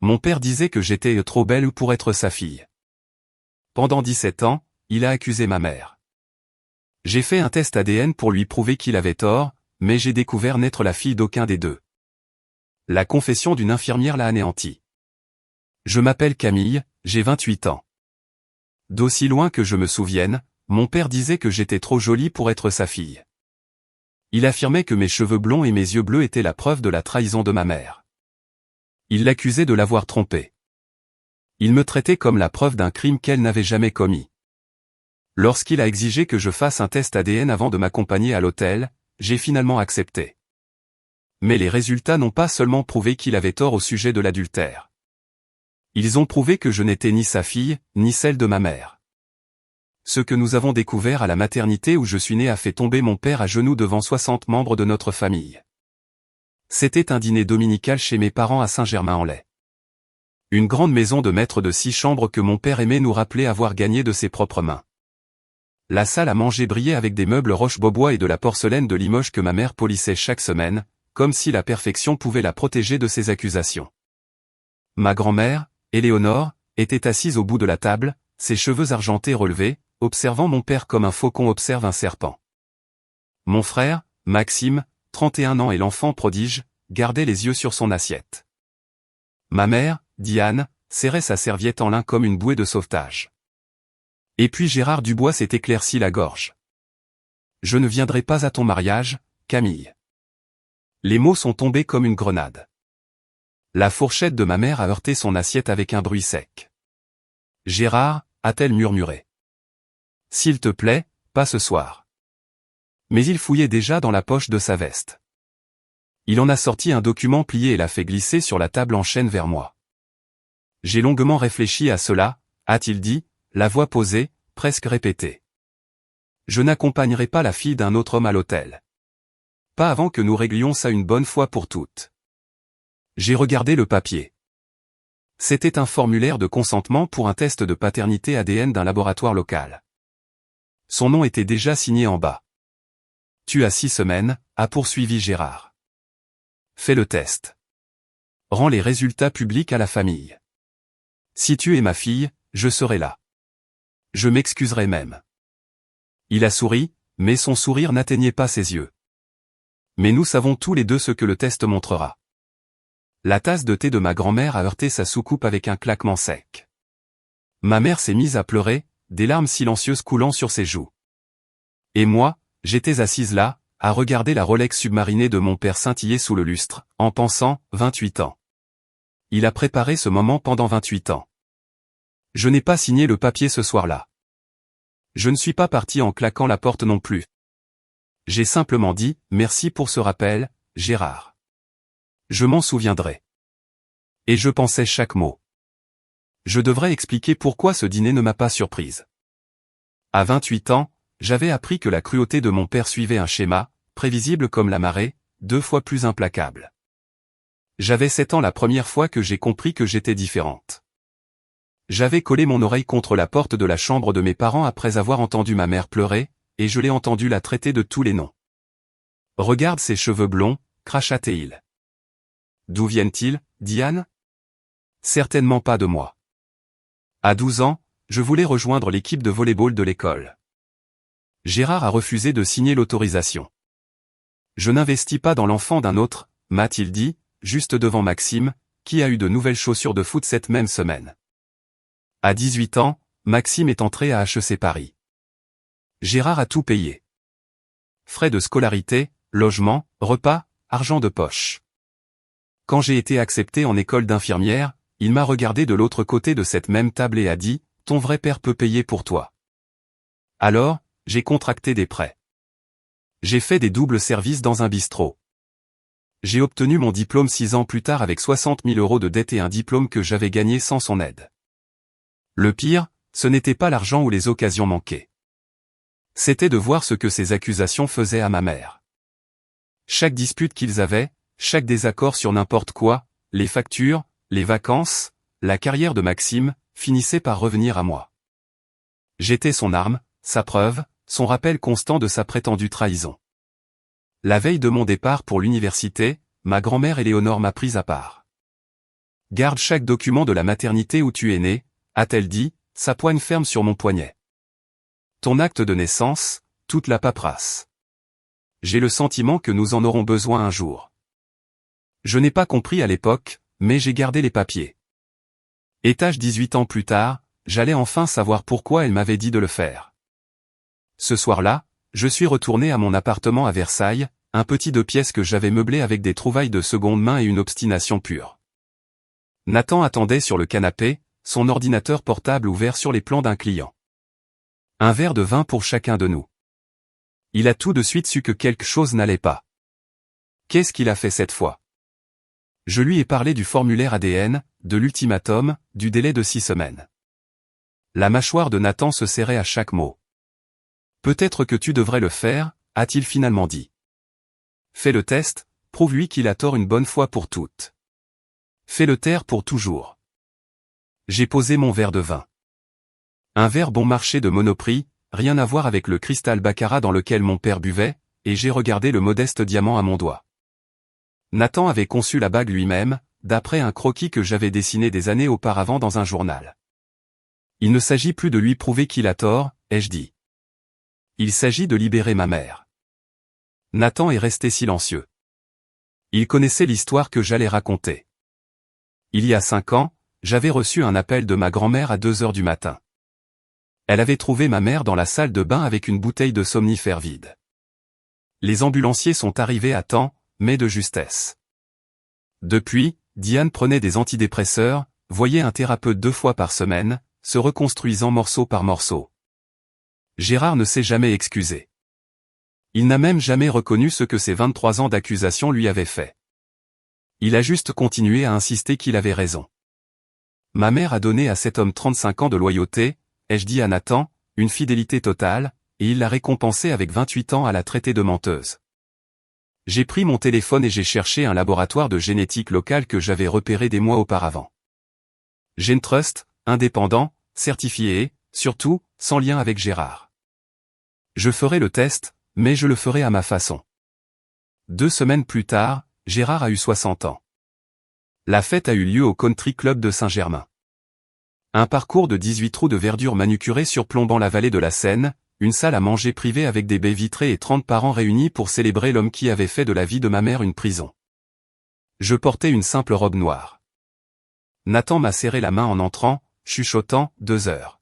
Mon père disait que j'étais trop belle pour être sa fille. Pendant 17 ans, il a accusé ma mère. J'ai fait un test ADN pour lui prouver qu'il avait tort, mais j'ai découvert n'être la fille d'aucun des deux. La confession d'une infirmière l'a anéanti. Je m'appelle Camille, j'ai 28 ans. D'aussi loin que je me souvienne, mon père disait que j'étais trop jolie pour être sa fille. Il affirmait que mes cheveux blonds et mes yeux bleus étaient la preuve de la trahison de ma mère. Il l'accusait de l'avoir trompée. Il me traitait comme la preuve d'un crime qu'elle n'avait jamais commis. Lorsqu'il a exigé que je fasse un test ADN avant de m'accompagner à l'hôtel, j'ai finalement accepté. Mais les résultats n'ont pas seulement prouvé qu'il avait tort au sujet de l'adultère. Ils ont prouvé que je n'étais ni sa fille, ni celle de ma mère. Ce que nous avons découvert à la maternité où je suis né a fait tomber mon père à genoux devant 60 membres de notre famille. C'était un dîner dominical chez mes parents à Saint-Germain-en-Laye. Une grande maison de maître de 6 chambres que mon père aimait nous rappeler avoir gagné de ses propres mains. La salle à manger brillait avec des meubles Roche-Beaubois et de la porcelaine de Limoges que ma mère polissait chaque semaine, comme si la perfection pouvait la protéger de ses accusations. Ma grand-mère, Éléonore, était assise au bout de la table, ses cheveux argentés relevés, observant mon père comme un faucon observe un serpent. Mon frère, Maxime, 31 ans et l'enfant prodige, gardait les yeux sur son assiette. Ma mère, Diane, serrait sa serviette en lin comme une bouée de sauvetage. Et puis Gérard Dubois s'est éclairci la gorge. Je ne viendrai pas à ton mariage, Camille. Les mots sont tombés comme une grenade. La fourchette de ma mère a heurté son assiette avec un bruit sec. Gérard, a-t-elle murmuré. S'il te plaît, pas ce soir. Mais il fouillait déjà dans la poche de sa veste. Il en a sorti un document plié et l'a fait glisser sur la table en chêne vers moi. J'ai longuement réfléchi à cela, a-t-il dit, la voix posée, presque répétée. Je n'accompagnerai pas la fille d'un autre homme à l'hôtel. Pas avant que nous réglions ça une bonne fois pour toutes. J'ai regardé le papier. C'était un formulaire de consentement pour un test de paternité ADN d'un laboratoire local. Son nom était déjà signé en bas. Tu as 6 semaines, a poursuivi Gérard. Fais le test. Rends les résultats publics à la famille. Si tu es ma fille, je serai là. Je m'excuserai même. Il a souri, mais son sourire n'atteignait pas ses yeux. Mais nous savons tous les deux ce que le test montrera. La tasse de thé de ma grand-mère a heurté sa soucoupe avec un claquement sec. Ma mère s'est mise à pleurer, des larmes silencieuses coulant sur ses joues. Et moi, j'étais assise là, à regarder la Rolex submarinée de mon père scintiller sous le lustre, en pensant, 28 ans. Il a préparé ce moment pendant 28 ans. Je n'ai pas signé le papier ce soir-là. Je ne suis pas parti en claquant la porte non plus. J'ai simplement dit, merci pour ce rappel, Gérard. Je m'en souviendrai. Et je pensais chaque mot. Je devrais expliquer pourquoi ce dîner ne m'a pas surprise. À 28 ans, j'avais appris que la cruauté de mon père suivait un schéma, prévisible comme la marée, 2 fois plus implacable. J'avais 7 ans la première fois que j'ai compris que j'étais différente. J'avais collé mon oreille contre la porte de la chambre de mes parents après avoir entendu ma mère pleurer, et je l'ai entendu la traiter de tous les noms. Regarde ses cheveux blonds, cracha-t-il. D'où viennent-ils, Diane? Certainement pas de moi. À 12 ans, je voulais rejoindre l'équipe de volley-ball de l'école. Gérard a refusé de signer l'autorisation. Je n'investis pas dans l'enfant d'un autre, m'a-t-il dit, juste devant Maxime, qui a eu de nouvelles chaussures de foot cette même semaine. À 18 ans, Maxime est entré à HEC Paris. Gérard a tout payé. Frais de scolarité, logement, repas, argent de poche. Quand j'ai été accepté en école d'infirmière, il m'a regardé de l'autre côté de cette même table et a dit, « Ton vrai père peut payer pour toi. » Alors, j'ai contracté des prêts. J'ai fait des doubles services dans un bistrot. J'ai obtenu mon diplôme 6 ans plus tard avec 60 000 € de dette et un diplôme que j'avais gagné sans son aide. Le pire, ce n'était pas l'argent ou les occasions manquées. C'était de voir ce que ces accusations faisaient à ma mère. Chaque dispute qu'ils avaient, chaque désaccord sur n'importe quoi, les factures, les vacances, la carrière de Maxime, finissait par revenir à moi. J'étais son arme, sa preuve, son rappel constant de sa prétendue trahison. La veille de mon départ pour l'université, ma grand-mère Éléonore m'a prise à part. Garde chaque document de la maternité où tu es né, a-t-elle dit, sa poigne ferme sur mon poignet. Ton acte de naissance, toute la paperasse. J'ai le sentiment que nous en aurons besoin un jour. Je n'ai pas compris à l'époque, mais j'ai gardé les papiers. Étage 18 ans plus tard, j'allais enfin savoir pourquoi elle m'avait dit de le faire. Ce soir-là, je suis retourné à mon appartement à Versailles, un petit 2 pièces que j'avais meublé avec des trouvailles de seconde main et une obstination pure. Nathan attendait sur le canapé, son ordinateur portable ouvert sur les plans d'un client. Un verre de vin pour chacun de nous. Il a tout de suite su que quelque chose n'allait pas. Qu'est-ce qu'il a fait cette fois? Je lui ai parlé du formulaire ADN, de l'ultimatum, du délai de 6 semaines. La mâchoire de Nathan se serrait à chaque mot. Peut-être que tu devrais le faire, a-t-il finalement dit. Fais le test, prouve-lui qu'il a tort une bonne fois pour toutes. Fais-le taire pour toujours. J'ai posé mon verre de vin. Un verre bon marché de Monoprix, rien à voir avec le cristal baccarat dans lequel mon père buvait, et j'ai regardé le modeste diamant à mon doigt. Nathan avait conçu la bague lui-même, d'après un croquis que j'avais dessiné des années auparavant dans un journal. Il ne s'agit plus de lui prouver qu'il a tort, ai-je dit. Il s'agit de libérer ma mère. Nathan est resté silencieux. Il connaissait l'histoire que j'allais raconter. Il y a 5 ans, j'avais reçu un appel de ma grand-mère à 2 heures du matin. Elle avait trouvé ma mère dans la salle de bain avec une bouteille de somnifère vide. Les ambulanciers sont arrivés à temps, mais de justesse. Depuis, Diane prenait des antidépresseurs, voyait un thérapeute 2 fois par semaine, se reconstruisant morceau par morceau. Gérard ne s'est jamais excusé. Il n'a même jamais reconnu ce que ses 23 ans d'accusation lui avaient fait. Il a juste continué à insister qu'il avait raison. Ma mère a donné à cet homme 35 ans de loyauté, ai-je dit à Nathan, une fidélité totale, et il l'a récompensée avec 28 ans à la traiter de menteuse. J'ai pris mon téléphone et j'ai cherché un laboratoire de génétique local que j'avais repéré des mois auparavant. GenTrust, indépendant, certifié et, surtout, sans lien avec Gérard. Je ferai le test, mais je le ferai à ma façon. 2 semaines plus tard, Gérard a eu 60 ans. La fête a eu lieu au Country Club de Saint-Germain. Un parcours de 18 trous de verdure manucurés surplombant la vallée de la Seine, une salle à manger privée avec des baies vitrées et 30 parents réunis pour célébrer l'homme qui avait fait de la vie de ma mère une prison. Je portais une simple robe noire. Nathan m'a serré la main en entrant, chuchotant, 2 heures.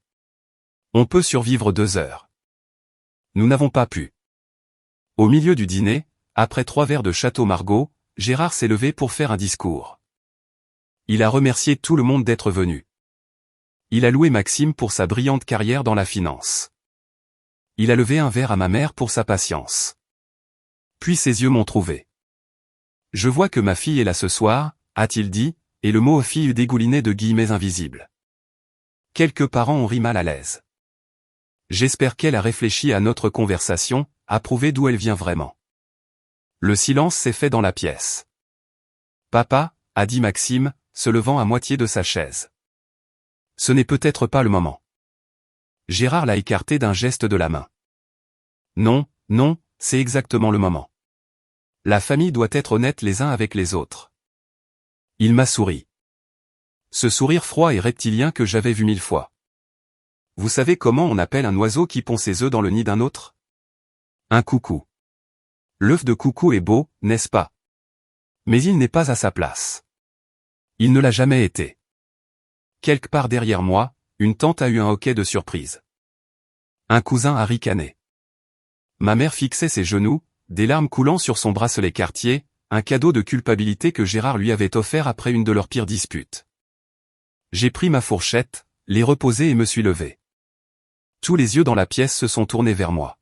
On peut survivre 2 heures. Nous n'avons pas pu. Au milieu du dîner, après 3 verres de Château Margaux, Gérard s'est levé pour faire un discours. Il a remercié tout le monde d'être venu. Il a loué Maxime pour sa brillante carrière dans la finance. Il a levé un verre à ma mère pour sa patience. Puis ses yeux m'ont trouvé. Je vois que ma fille est là ce soir, a-t-il dit, et le mot fille dégoulinait de guillemets invisibles. Quelques parents ont ri mal à l'aise. J'espère qu'elle a réfléchi à notre conversation, a prouvé d'où elle vient vraiment. Le silence s'est fait dans la pièce. Papa, a dit Maxime, se levant à moitié de sa chaise. Ce n'est peut-être pas le moment. Gérard l'a écarté d'un geste de la main. Non, non, c'est exactement le moment. La famille doit être honnête les uns avec les autres. Il m'a souri. Ce sourire froid et reptilien que j'avais vu 1000 fois. Vous savez comment on appelle un oiseau qui pond ses œufs dans le nid d'un autre? Un coucou. L'œuf de coucou est beau, n'est-ce pas? Mais il n'est pas à sa place. Il ne l'a jamais été. Quelque part derrière moi, une tante a eu un hoquet de surprise. Un cousin a ricané. Ma mère fixait ses genoux, des larmes coulant sur son bracelet Cartier, un cadeau de culpabilité que Gérard lui avait offert après une de leurs pires disputes. J'ai pris ma fourchette, l'ai reposée et me suis levé. Tous les yeux dans la pièce se sont tournés vers moi.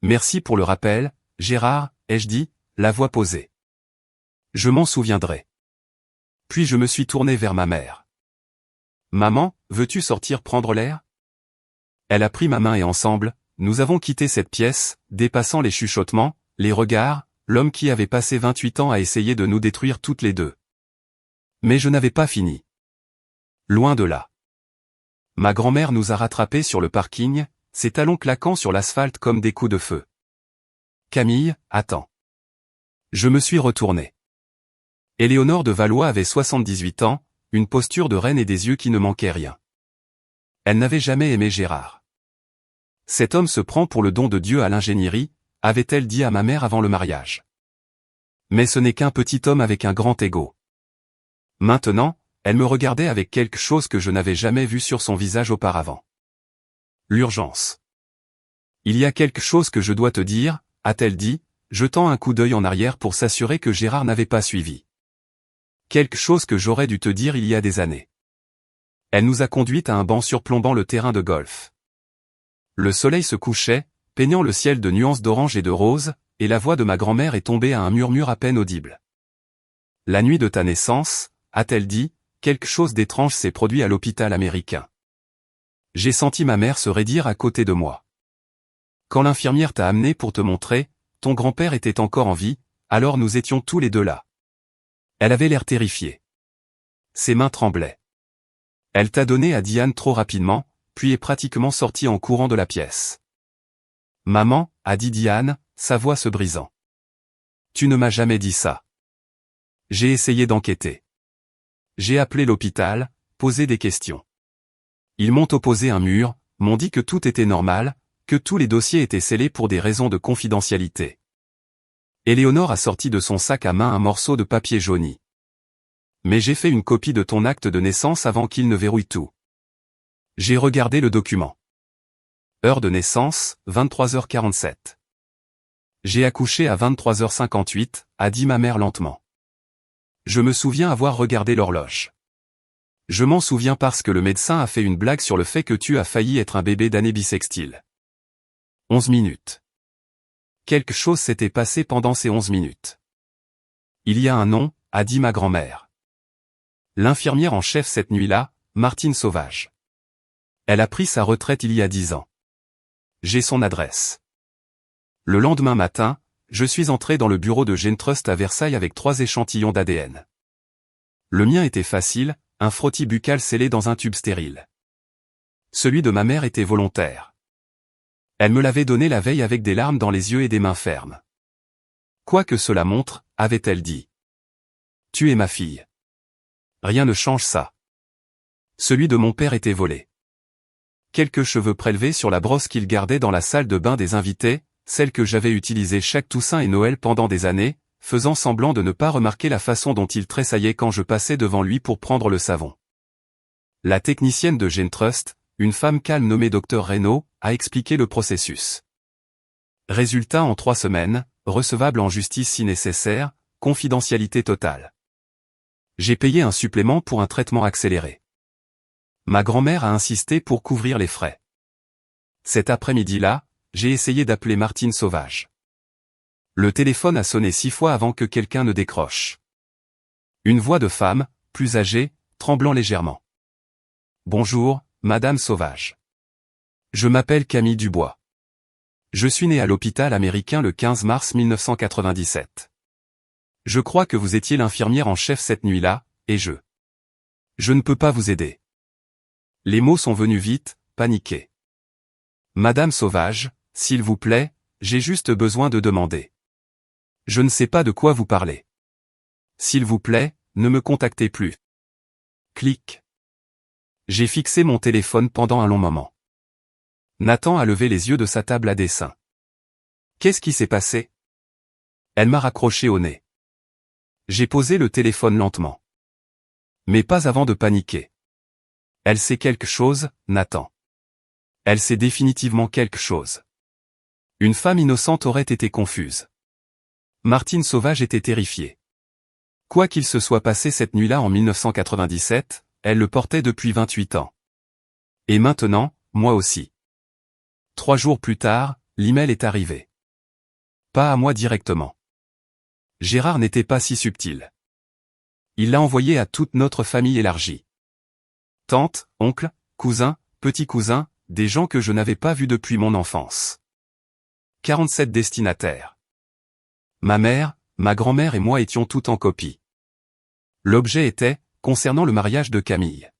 Merci pour le rappel, Gérard, ai-je dit, la voix posée. Je m'en souviendrai. Puis je me suis tourné vers ma mère. Maman, veux-tu sortir prendre l'air? Elle a pris ma main et ensemble, nous avons quitté cette pièce, dépassant les chuchotements, les regards, l'homme qui avait passé 28 ans à essayer de nous détruire toutes les deux. Mais je n'avais pas fini. Loin de là. Ma grand-mère nous a rattrapés sur le parking, ses talons claquant sur l'asphalte comme des coups de feu. Camille, attends. Je me suis retourné. Éléonore de Valois avait 78 ans, une posture de reine et des yeux qui ne manquaient rien. Elle n'avait jamais aimé Gérard. Cet homme se prend pour le don de Dieu à l'ingénierie, avait-elle dit à ma mère avant le mariage. Mais ce n'est qu'un petit homme avec un grand ego. Maintenant, elle me regardait avec quelque chose que je n'avais jamais vu sur son visage auparavant. L'urgence. Il y a quelque chose que je dois te dire, a-t-elle dit, jetant un coup d'œil en arrière pour s'assurer que Gérard n'avait pas suivi. Quelque chose que j'aurais dû te dire il y a des années. Elle nous a conduites à un banc surplombant le terrain de golf. Le soleil se couchait, peignant le ciel de nuances d'orange et de rose, et la voix de ma grand-mère est tombée à un murmure à peine audible. La nuit de ta naissance, a-t-elle dit, quelque chose d'étrange s'est produit à l'hôpital américain. J'ai senti ma mère se raidir à côté de moi. Quand l'infirmière t'a amené pour te montrer, ton grand-père était encore en vie, alors nous étions tous les deux là. Elle avait l'air terrifiée. Ses mains tremblaient. Elle t'a donné à Diane trop rapidement, puis est pratiquement sortie en courant de la pièce. Maman, a dit Diane, sa voix se brisant. Tu ne m'as jamais dit ça. J'ai essayé d'enquêter. J'ai appelé l'hôpital, posé des questions. Ils m'ont opposé un mur, m'ont dit que tout était normal, que tous les dossiers étaient scellés pour des raisons de confidentialité. Éléonore a sorti de son sac à main un morceau de papier jauni. Mais j'ai fait une copie de ton acte de naissance avant qu'il ne verrouille tout. J'ai regardé le document. Heure de naissance, 23h47. J'ai accouché à 23h58, a dit ma mère lentement. Je me souviens avoir regardé l'horloge. Je m'en souviens parce que le médecin a fait une blague sur le fait que tu as failli être un bébé d'année bissextile. 11 minutes. Quelque chose s'était passé pendant ces 11 minutes. Il y a un nom, a dit ma grand-mère. L'infirmière en chef cette nuit-là, Martine Sauvage. Elle a pris sa retraite il y a 10 ans. J'ai son adresse. Le lendemain matin, je suis entré dans le bureau de GeneTrust à Versailles avec 3 échantillons d'ADN. Le mien était facile, un frottis buccal scellé dans un tube stérile. Celui de ma mère était volontaire. Elle me l'avait donné la veille avec des larmes dans les yeux et des mains fermes. Quoi que cela montre, avait-elle dit. Tu es ma fille. Rien ne change ça. Celui de mon père était volé. Quelques cheveux prélevés sur la brosse qu'il gardait dans la salle de bain des invités, celle que j'avais utilisée chaque Toussaint et Noël pendant des années, faisant semblant de ne pas remarquer la façon dont il tressaillait quand je passais devant lui pour prendre le savon. La technicienne de GeneTrust, une femme calme nommée Dr Reynaud, a expliqué le processus. Résultat en 3 semaines, recevable en justice si nécessaire, confidentialité totale. J'ai payé un supplément pour un traitement accéléré. Ma grand-mère a insisté pour couvrir les frais. Cet après-midi-là, j'ai essayé d'appeler Martine Sauvage. Le téléphone a sonné 6 fois avant que quelqu'un ne décroche. Une voix de femme, plus âgée, tremblant légèrement. Bonjour, Madame Sauvage. Je m'appelle Camille Dubois. Je suis née à l'hôpital américain le 15 mars 1997. Je crois que vous étiez l'infirmière en chef cette nuit-là, et je ne peux pas vous aider. Les mots sont venus vite, paniqués. Madame Sauvage, s'il vous plaît, j'ai juste besoin de demander. Je ne sais pas de quoi vous parlez. S'il vous plaît, ne me contactez plus. Clic. J'ai fixé mon téléphone pendant un long moment. Nathan a levé les yeux de sa table à dessin. Qu'est-ce qui s'est passé? Elle m'a raccroché au nez. J'ai posé le téléphone lentement. Mais pas avant de paniquer. Elle sait quelque chose, Nathan. Elle sait définitivement quelque chose. Une femme innocente aurait été confuse. Martine Sauvage était terrifiée. Quoi qu'il se soit passé cette nuit-là en 1997, elle le portait depuis 28 ans. Et maintenant, moi aussi. 3 jours plus tard, l'email est arrivé. Pas à moi directement. Gérard n'était pas si subtil. Il l'a envoyé à toute notre famille élargie. Tante, oncle, cousin, petit-cousin, des gens que je n'avais pas vus depuis mon enfance. 47 destinataires. Ma mère, ma grand-mère et moi étions tout en copie. L'objet était, concernant le mariage de Camille.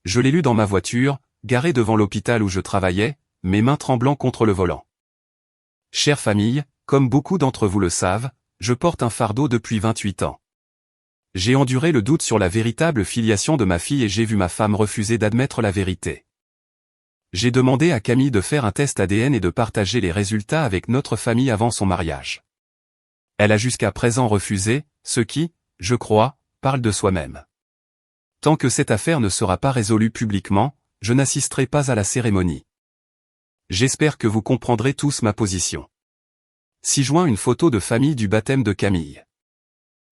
Je l'ai lu dans ma voiture, garée devant l'hôpital où je travaillais, mes mains tremblant contre le volant. Chère famille, comme beaucoup d'entre vous le savent, je porte un fardeau depuis 28 ans. J'ai enduré le doute sur la véritable filiation de ma fille et j'ai vu ma femme refuser d'admettre la vérité. J'ai demandé à Camille de faire un test ADN et de partager les résultats avec notre famille avant son mariage. Elle a jusqu'à présent refusé, ce qui, je crois, parle de soi-même. Tant que cette affaire ne sera pas résolue publiquement, je n'assisterai pas à la cérémonie. J'espère que vous comprendrez tous ma position. 6 juin, une photo de famille du baptême de Camille.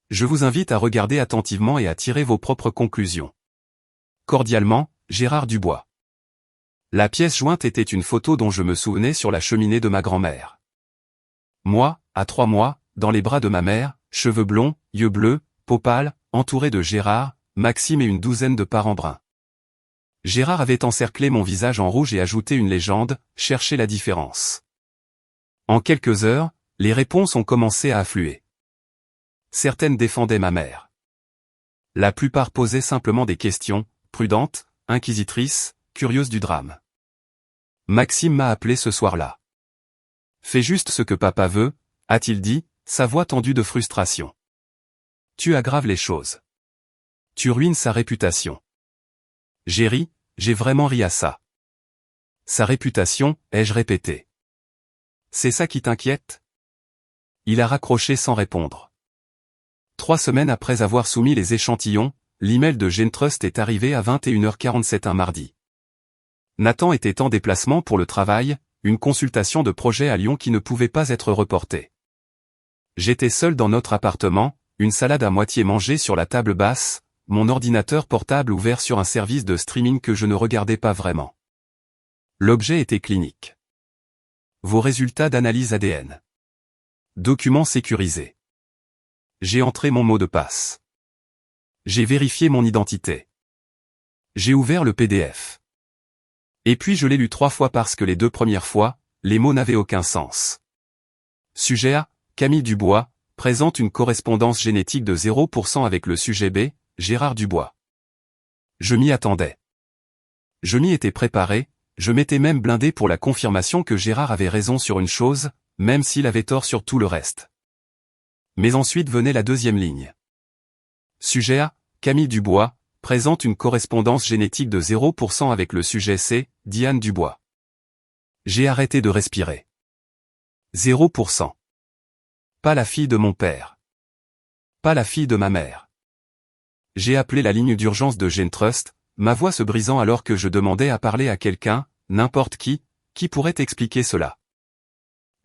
Je vous invite à regarder attentivement et à tirer vos propres conclusions. Cordialement, Gérard Dubois. La pièce jointe était une photo dont je me souvenais sur la cheminée de ma grand-mère. Moi, à 3 mois, dans les bras de ma mère, cheveux blonds, yeux bleus, peau pâle, entouré de Gérard, Maxime et une douzaine de parents bruns. Gérard avait encerclé mon visage en rouge et ajouté une légende, cherchez la différence. En quelques heures, les réponses ont commencé à affluer. Certaines défendaient ma mère. La plupart posaient simplement des questions, prudentes, inquisitrices, curieuses du drame. Maxime m'a appelé ce soir-là. Fais juste ce que papa veut, a-t-il dit, sa voix tendue de frustration. Tu aggraves les choses. Tu ruines sa réputation. J'ai ri, j'ai vraiment ri à ça. Sa réputation, ai-je répété. C'est ça qui t'inquiète? Il a raccroché sans répondre. 3 semaines après avoir soumis les échantillons, l'email de GeneTrust est arrivé à 21h47 un mardi. Nathan était en déplacement pour le travail, une consultation de projet à Lyon qui ne pouvait pas être reportée. J'étais seul dans notre appartement, une salade à moitié mangée sur la table basse, mon ordinateur portable ouvert sur un service de streaming que je ne regardais pas vraiment. L'objet était clinique. Vos résultats d'analyse ADN. Documents sécurisés. J'ai entré mon mot de passe. J'ai vérifié mon identité. J'ai ouvert le PDF. Et puis je l'ai lu 3 fois parce que les 2 premières fois, les mots n'avaient aucun sens. Sujet A, Camille Dubois, présente une correspondance génétique de 0% avec le sujet B, Gérard Dubois. Je m'y attendais. Je m'y étais préparé, je m'étais même blindé pour la confirmation que Gérard avait raison sur une chose, même s'il avait tort sur tout le reste. Mais ensuite venait la deuxième ligne. Sujet A, Camille Dubois, présente une correspondance génétique de 0% avec le sujet C, Diane Dubois. J'ai arrêté de respirer. 0%. Pas la fille de mon père. Pas la fille de ma mère. J'ai appelé la ligne d'urgence de GeneTrust, ma voix se brisant alors que je demandais à parler à quelqu'un, n'importe qui pourrait expliquer cela.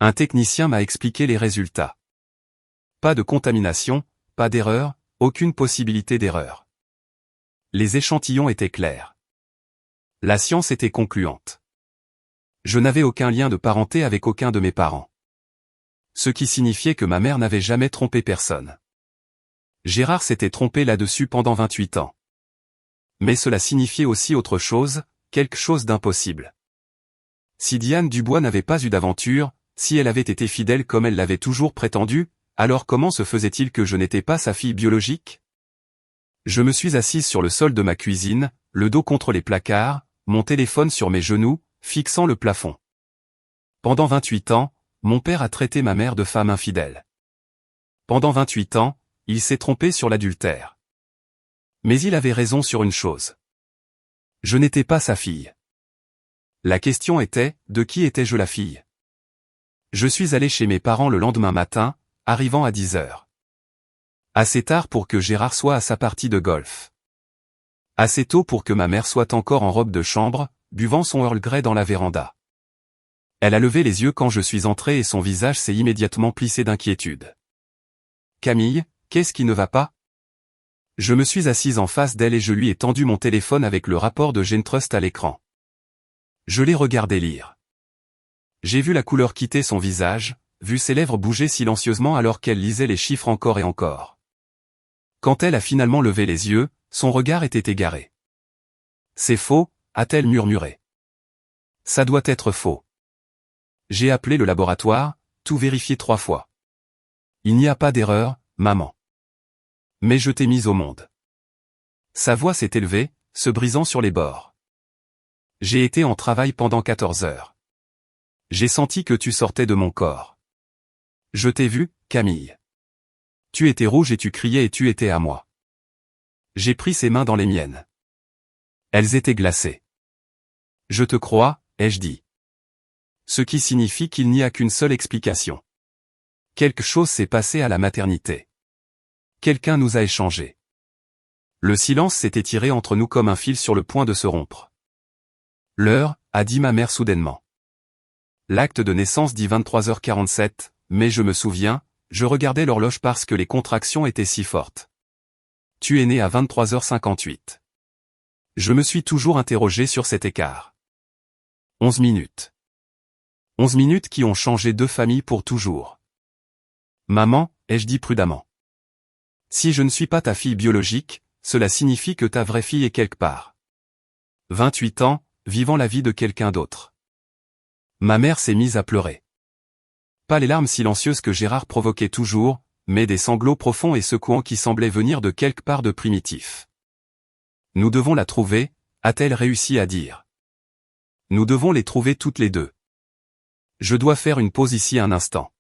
Un technicien m'a expliqué les résultats. Pas de contamination, pas d'erreur, aucune possibilité d'erreur. Les échantillons étaient clairs. La science était concluante. Je n'avais aucun lien de parenté avec aucun de mes parents. Ce qui signifiait que ma mère n'avait jamais trompé personne. Gérard s'était trompé là-dessus pendant 28 ans. Mais cela signifiait aussi autre chose, quelque chose d'impossible. Si Diane Dubois n'avait pas eu d'aventure, si elle avait été fidèle comme elle l'avait toujours prétendu, alors comment se faisait-il que je n'étais pas sa fille biologique? Je me suis assise sur le sol de ma cuisine, le dos contre les placards, mon téléphone sur mes genoux, fixant le plafond. Pendant 28 ans, mon père a traité ma mère de femme infidèle. Pendant 28 ans, il s'est trompé sur l'adultère. Mais il avait raison sur une chose. Je n'étais pas sa fille. La question était, de qui étais-je la fille? Je suis allé chez mes parents le lendemain matin, arrivant à 10h. Assez tard pour que Gérard soit à sa partie de golf. Assez tôt pour que ma mère soit encore en robe de chambre, buvant son Earl Grey dans la véranda. Elle a levé les yeux quand je suis entré et son visage s'est immédiatement plissé d'inquiétude. Camille, qu'est-ce qui ne va pas? Je me suis assise en face d'elle et je lui ai tendu mon téléphone avec le rapport de GeneTrust à l'écran. Je l'ai regardé lire. J'ai vu la couleur quitter son visage, vu ses lèvres bouger silencieusement alors qu'elle lisait les chiffres encore et encore. Quand elle a finalement levé les yeux, son regard était égaré. C'est faux, a-t-elle murmuré. Ça doit être faux. J'ai appelé le laboratoire, tout vérifié 3 fois. Il n'y a pas d'erreur, maman. Mais je t'ai mise au monde. Sa voix s'est élevée, se brisant sur les bords. J'ai été en travail pendant 14 heures. J'ai senti que tu sortais de mon corps. Je t'ai vu, Camille. Tu étais rouge et tu criais et tu étais à moi. J'ai pris ses mains dans les miennes. Elles étaient glacées. Je te crois, ai-je dit. Ce qui signifie qu'il n'y a qu'une seule explication. Quelque chose s'est passé à la maternité. Quelqu'un nous a échangés. Le silence s'est étiré entre nous comme un fil sur le point de se rompre. L'heure, a dit ma mère soudainement. L'acte de naissance dit 23h47, mais je me souviens, je regardais l'horloge parce que les contractions étaient si fortes. Tu es né à 23h58. Je me suis toujours interrogé sur cet écart. 11 minutes. 11 minutes qui ont changé deux familles pour toujours. Maman, ai-je dit prudemment. Si je ne suis pas ta fille biologique, cela signifie que ta vraie fille est quelque part. 28 ans, vivant la vie de quelqu'un d'autre. Ma mère s'est mise à pleurer. Pas les larmes silencieuses que Gérard provoquait toujours, mais des sanglots profonds et secouants qui semblaient venir de quelque part de primitif. Nous devons la trouver, a-t-elle réussi à dire. Nous devons les trouver toutes les deux. Je dois faire une pause ici un instant.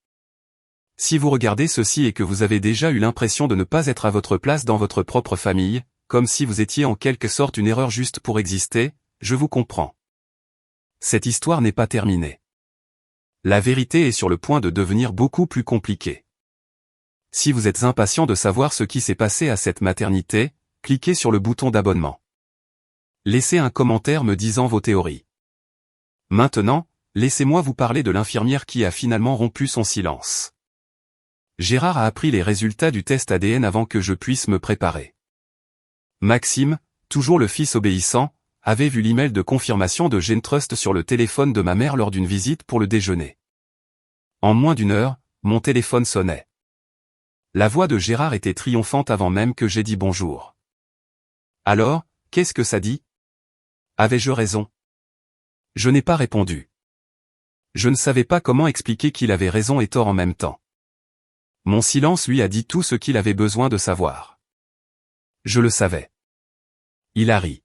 Si vous regardez ceci et que vous avez déjà eu l'impression de ne pas être à votre place dans votre propre famille, comme si vous étiez en quelque sorte une erreur juste pour exister, je vous comprends. Cette histoire n'est pas terminée. La vérité est sur le point de devenir beaucoup plus compliquée. Si vous êtes impatient de savoir ce qui s'est passé à cette maternité, cliquez sur le bouton d'abonnement. Laissez un commentaire me disant vos théories. Maintenant, laissez-moi vous parler de l'infirmière qui a finalement rompu son silence. Gérard a appris les résultats du test ADN avant que je puisse me préparer. Maxime, toujours le fils obéissant, avait vu l'email de confirmation de GeneTrust sur le téléphone de ma mère lors d'une visite pour le déjeuner. En moins d'une heure, mon téléphone sonnait. La voix de Gérard était triomphante avant même que j'aie dit bonjour. Alors, qu'est-ce que ça dit? Avais-je raison? Je n'ai pas répondu. Je ne savais pas comment expliquer qu'il avait raison et tort en même temps. Mon silence lui a dit tout ce qu'il avait besoin de savoir. Je le savais. Il a ri.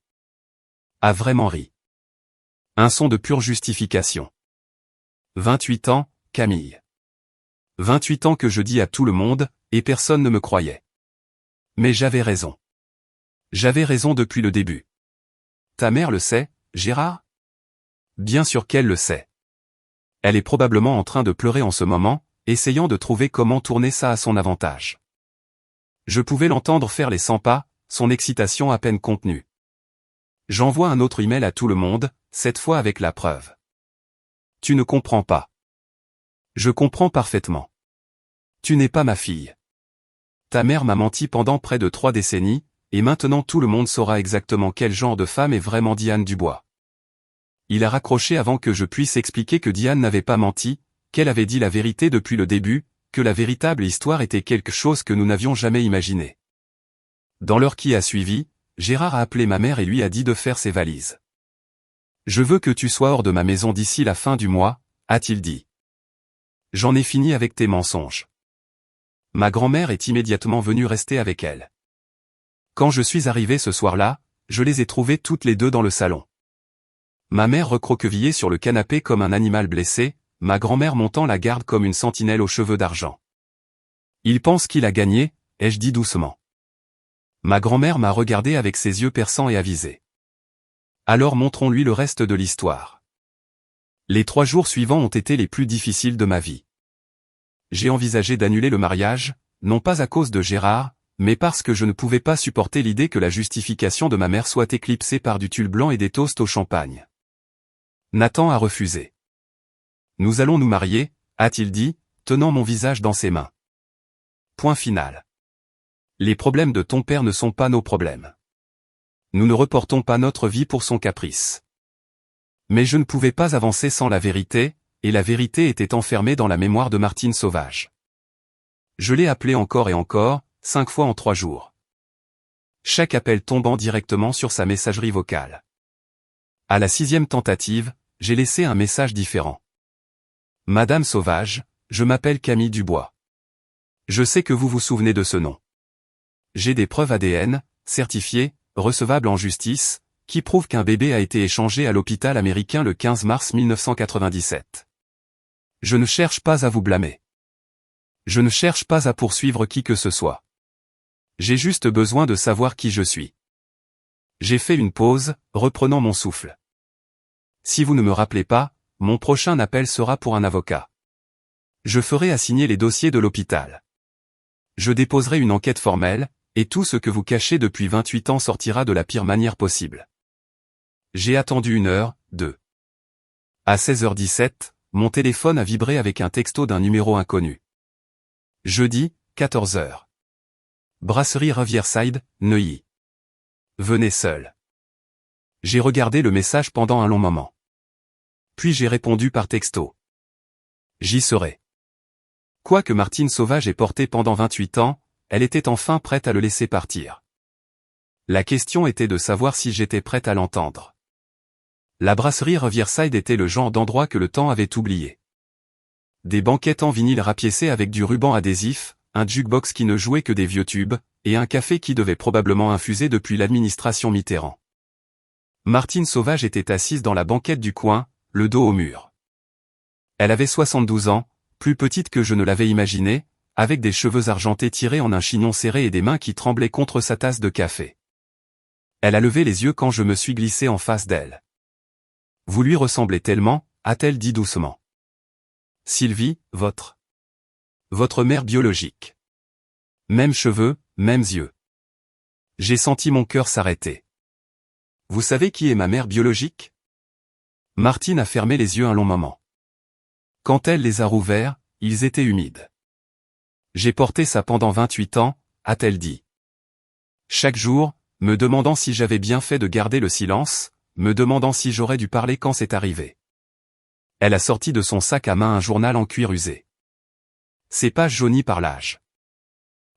A vraiment ri. Un son de pure justification. 28 ans, Camille. 28 ans que je dis à tout le monde, et personne ne me croyait. Mais j'avais raison. J'avais raison depuis le début. Ta mère le sait, Gérard? Bien sûr qu'elle le sait. Elle est probablement en train de pleurer en ce moment, essayant de trouver comment tourner ça à son avantage. Je pouvais l'entendre faire les 100 pas, son excitation à peine contenue. J'envoie un autre email à tout le monde, cette fois avec la preuve. Tu ne comprends pas. Je comprends parfaitement. Tu n'es pas ma fille. Ta mère m'a menti pendant près de 3 décennies, et maintenant tout le monde saura exactement quel genre de femme est vraiment Diane Dubois. Il a raccroché avant que je puisse expliquer que Diane n'avait pas menti, qu'elle avait dit la vérité depuis le début, que la véritable histoire était quelque chose que nous n'avions jamais imaginé. Dans l'heure qui a suivi, Gérard a appelé ma mère et lui a dit de faire ses valises. Je veux que tu sois hors de ma maison d'ici la fin du mois, a-t-il dit. J'en ai fini avec tes mensonges. Ma grand-mère est immédiatement venue rester avec elle. Quand je suis arrivé ce soir-là, je les ai trouvées toutes les deux dans le salon. Ma mère recroquevillée sur le canapé comme un animal blessé, ma grand-mère montant la garde comme une sentinelle aux cheveux d'argent. Il pense qu'il a gagné, ai-je dit doucement. Ma grand-mère m'a regardé avec ses yeux perçants et avisés. Alors montrons-lui le reste de l'histoire. Les 3 jours suivants ont été les plus difficiles de ma vie. J'ai envisagé d'annuler le mariage, non pas à cause de Gérard, mais parce que je ne pouvais pas supporter l'idée que la justification de ma mère soit éclipsée par du tulle blanc et des toasts au champagne. Nathan a refusé. Nous allons nous marier, a-t-il dit, tenant mon visage dans ses mains. Point final. Les problèmes de ton père ne sont pas nos problèmes. Nous ne reportons pas notre vie pour son caprice. Mais je ne pouvais pas avancer sans la vérité, et la vérité était enfermée dans la mémoire de Martine Sauvage. Je l'ai appelée encore et encore, 5 fois en 3 jours. Chaque appel tombant directement sur sa messagerie vocale. À la 6e tentative, j'ai laissé un message différent. Madame Sauvage, je m'appelle Camille Dubois. Je sais que vous vous souvenez de ce nom. J'ai des preuves ADN, certifiées, recevables en justice, qui prouvent qu'un bébé a été échangé à l'hôpital américain le 15 mars 1997. Je ne cherche pas à vous blâmer. Je ne cherche pas à poursuivre qui que ce soit. J'ai juste besoin de savoir qui je suis. J'ai fait une pause, reprenant mon souffle. Si vous ne me rappelez pas, mon prochain appel sera pour un avocat. Je ferai assigner les dossiers de l'hôpital. Je déposerai une enquête formelle, et tout ce que vous cachez depuis 28 ans sortira de la pire manière possible. J'ai attendu 1 heure, 2. À 16h17, mon téléphone a vibré avec un texto d'un numéro inconnu. Jeudi, 14h. Brasserie Riverside, Neuilly. Venez seul. J'ai regardé le message pendant un long moment. Puis j'ai répondu par texto. J'y serai. Quoique Martine Sauvage ait porté pendant 28 ans, elle était enfin prête à le laisser partir. La question était de savoir si j'étais prête à l'entendre. La brasserie Riverside était le genre d'endroit que le temps avait oublié. Des banquettes en vinyle rapiécées avec du ruban adhésif, un jukebox qui ne jouait que des vieux tubes, et un café qui devait probablement infuser depuis l'administration Mitterrand. Martine Sauvage était assise dans la banquette du coin, le dos au mur. Elle avait 72 ans, plus petite que je ne l'avais imaginé, avec des cheveux argentés tirés en un chignon serré et des mains qui tremblaient contre sa tasse de café. Elle a levé les yeux quand je me suis glissé en face d'elle. « Vous lui ressemblez tellement », a-t-elle dit doucement. « Sylvie, votre mère biologique. Mêmes cheveux, mêmes yeux. » J'ai senti mon cœur s'arrêter. « Vous savez qui est ma mère biologique ?» Martine a fermé les yeux un long moment. Quand elle les a rouverts, ils étaient humides. « J'ai porté ça pendant 28 ans, a-t-elle dit. Chaque jour, me demandant si j'avais bien fait de garder le silence, me demandant si j'aurais dû parler quand c'est arrivé. Elle a sorti de son sac à main un journal en cuir usé. Ses pages jaunies par l'âge.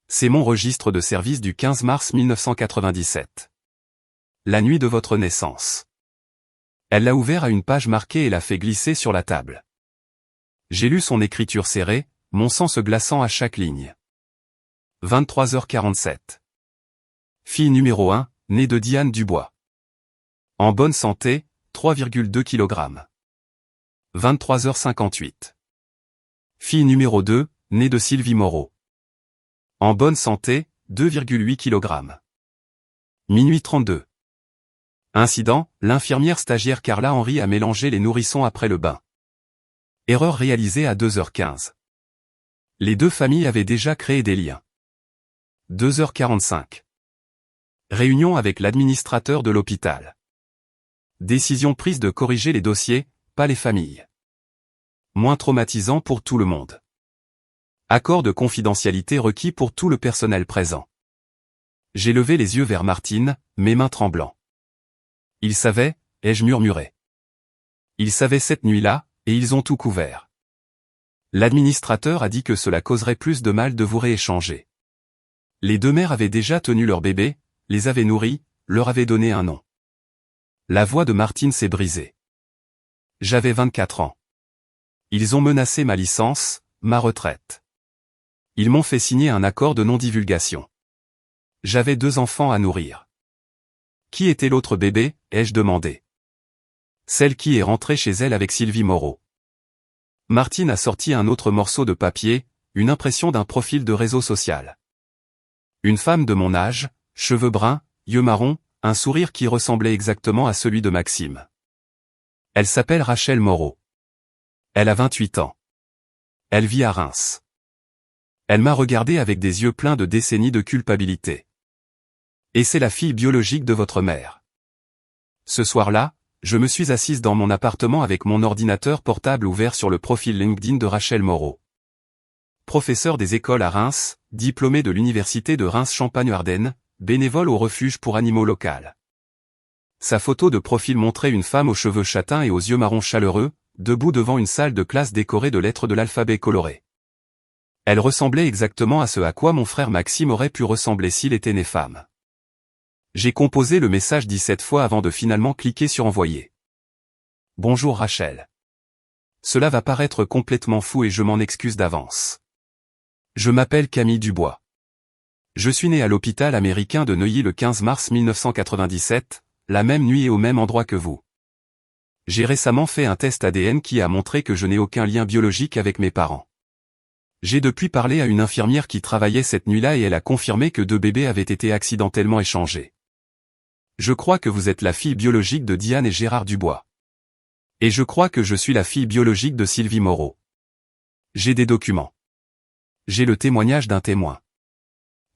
C'est mon registre de service du 15 mars 1997. La nuit de votre naissance. Elle l'a ouvert à une page marquée et l'a fait glisser sur la table. J'ai lu son écriture serrée, mon sang se glaçant à chaque ligne. 23h47. Fille numéro 1, née de Diane Dubois. En bonne santé, 3,2 kg. 23h58. Fille numéro 2, née de Sylvie Moreau. En bonne santé, 2,8 kg. Minuit 32. Incident, l'infirmière stagiaire Carla Henry a mélangé les nourrissons après le bain. Erreur réalisée à 2h15. Les deux familles avaient déjà créé des liens. 2h45. Réunion avec l'administrateur de l'hôpital. Décision prise de corriger les dossiers, pas les familles. Moins traumatisant pour tout le monde. Accord de confidentialité requis pour tout le personnel présent. J'ai levé les yeux vers Martine, mes mains tremblant. Ils savaient, ai-je murmuré. Ils savaient cette nuit-là, et ils ont tout couvert. L'administrateur a dit que cela causerait plus de mal de vous rééchanger. Les deux mères avaient déjà tenu leur bébé, les avaient nourris, leur avaient donné un nom. La voix de Martine s'est brisée. J'avais 24 ans. Ils ont menacé ma licence, ma retraite. Ils m'ont fait signer un accord de non-divulgation. J'avais 2 enfants à nourrir. Qui était l'autre bébé, ai-je demandé. Celle qui est rentrée chez elle avec Sylvie Moreau. Martine a sorti un autre morceau de papier, une impression d'un profil de réseau social. Une femme de mon âge, cheveux bruns, yeux marrons, un sourire qui ressemblait exactement à celui de Maxime. Elle s'appelle Rachel Moreau. Elle a 28 ans. Elle vit à Reims. Elle m'a regardé avec des yeux pleins de décennies de culpabilité. Et c'est la fille biologique de votre mère. Ce soir-là, je me suis assise dans mon appartement avec mon ordinateur portable ouvert sur le profil LinkedIn de Rachel Moreau. Professeur des écoles à Reims, diplômée de l'université de Reims-Champagne-Ardenne, bénévole au refuge pour animaux local. Sa photo de profil montrait une femme aux cheveux châtains et aux yeux marrons chaleureux, debout devant une salle de classe décorée de lettres de l'alphabet colorées. Elle ressemblait exactement à ce à quoi mon frère Maxime aurait pu ressembler s'il était né femme. J'ai composé le message 17 fois avant de finalement cliquer sur envoyer. Bonjour Rachel. Cela va paraître complètement fou et je m'en excuse d'avance. Je m'appelle Camille Dubois. Je suis né à l'hôpital américain de Neuilly le 15 mars 1997, la même nuit et au même endroit que vous. J'ai récemment fait un test ADN qui a montré que je n'ai aucun lien biologique avec mes parents. J'ai depuis parlé à une infirmière qui travaillait cette nuit-là et elle a confirmé que 2 bébés avaient été accidentellement échangés. Je crois que vous êtes la fille biologique de Diane et Gérard Dubois. Et je crois que je suis la fille biologique de Sylvie Moreau. J'ai des documents. J'ai le témoignage d'un témoin.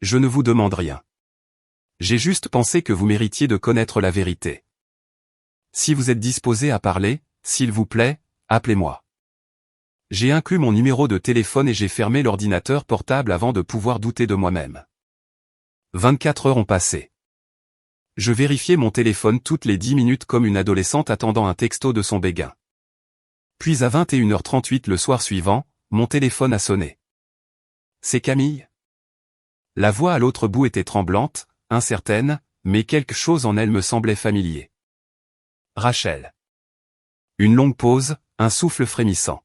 Je ne vous demande rien. J'ai juste pensé que vous méritiez de connaître la vérité. Si vous êtes disposé à parler, s'il vous plaît, appelez-moi. J'ai inclus mon numéro de téléphone et j'ai fermé l'ordinateur portable avant de pouvoir douter de moi-même. 24 heures ont passé. Je vérifiais mon téléphone toutes les 10 minutes comme une adolescente attendant un texto de son béguin. Puis à 21h38 le soir suivant, mon téléphone a sonné. C'est Camille. La voix à l'autre bout était tremblante, incertaine, mais quelque chose en elle me semblait familier. Rachel. Une longue pause, un souffle frémissant.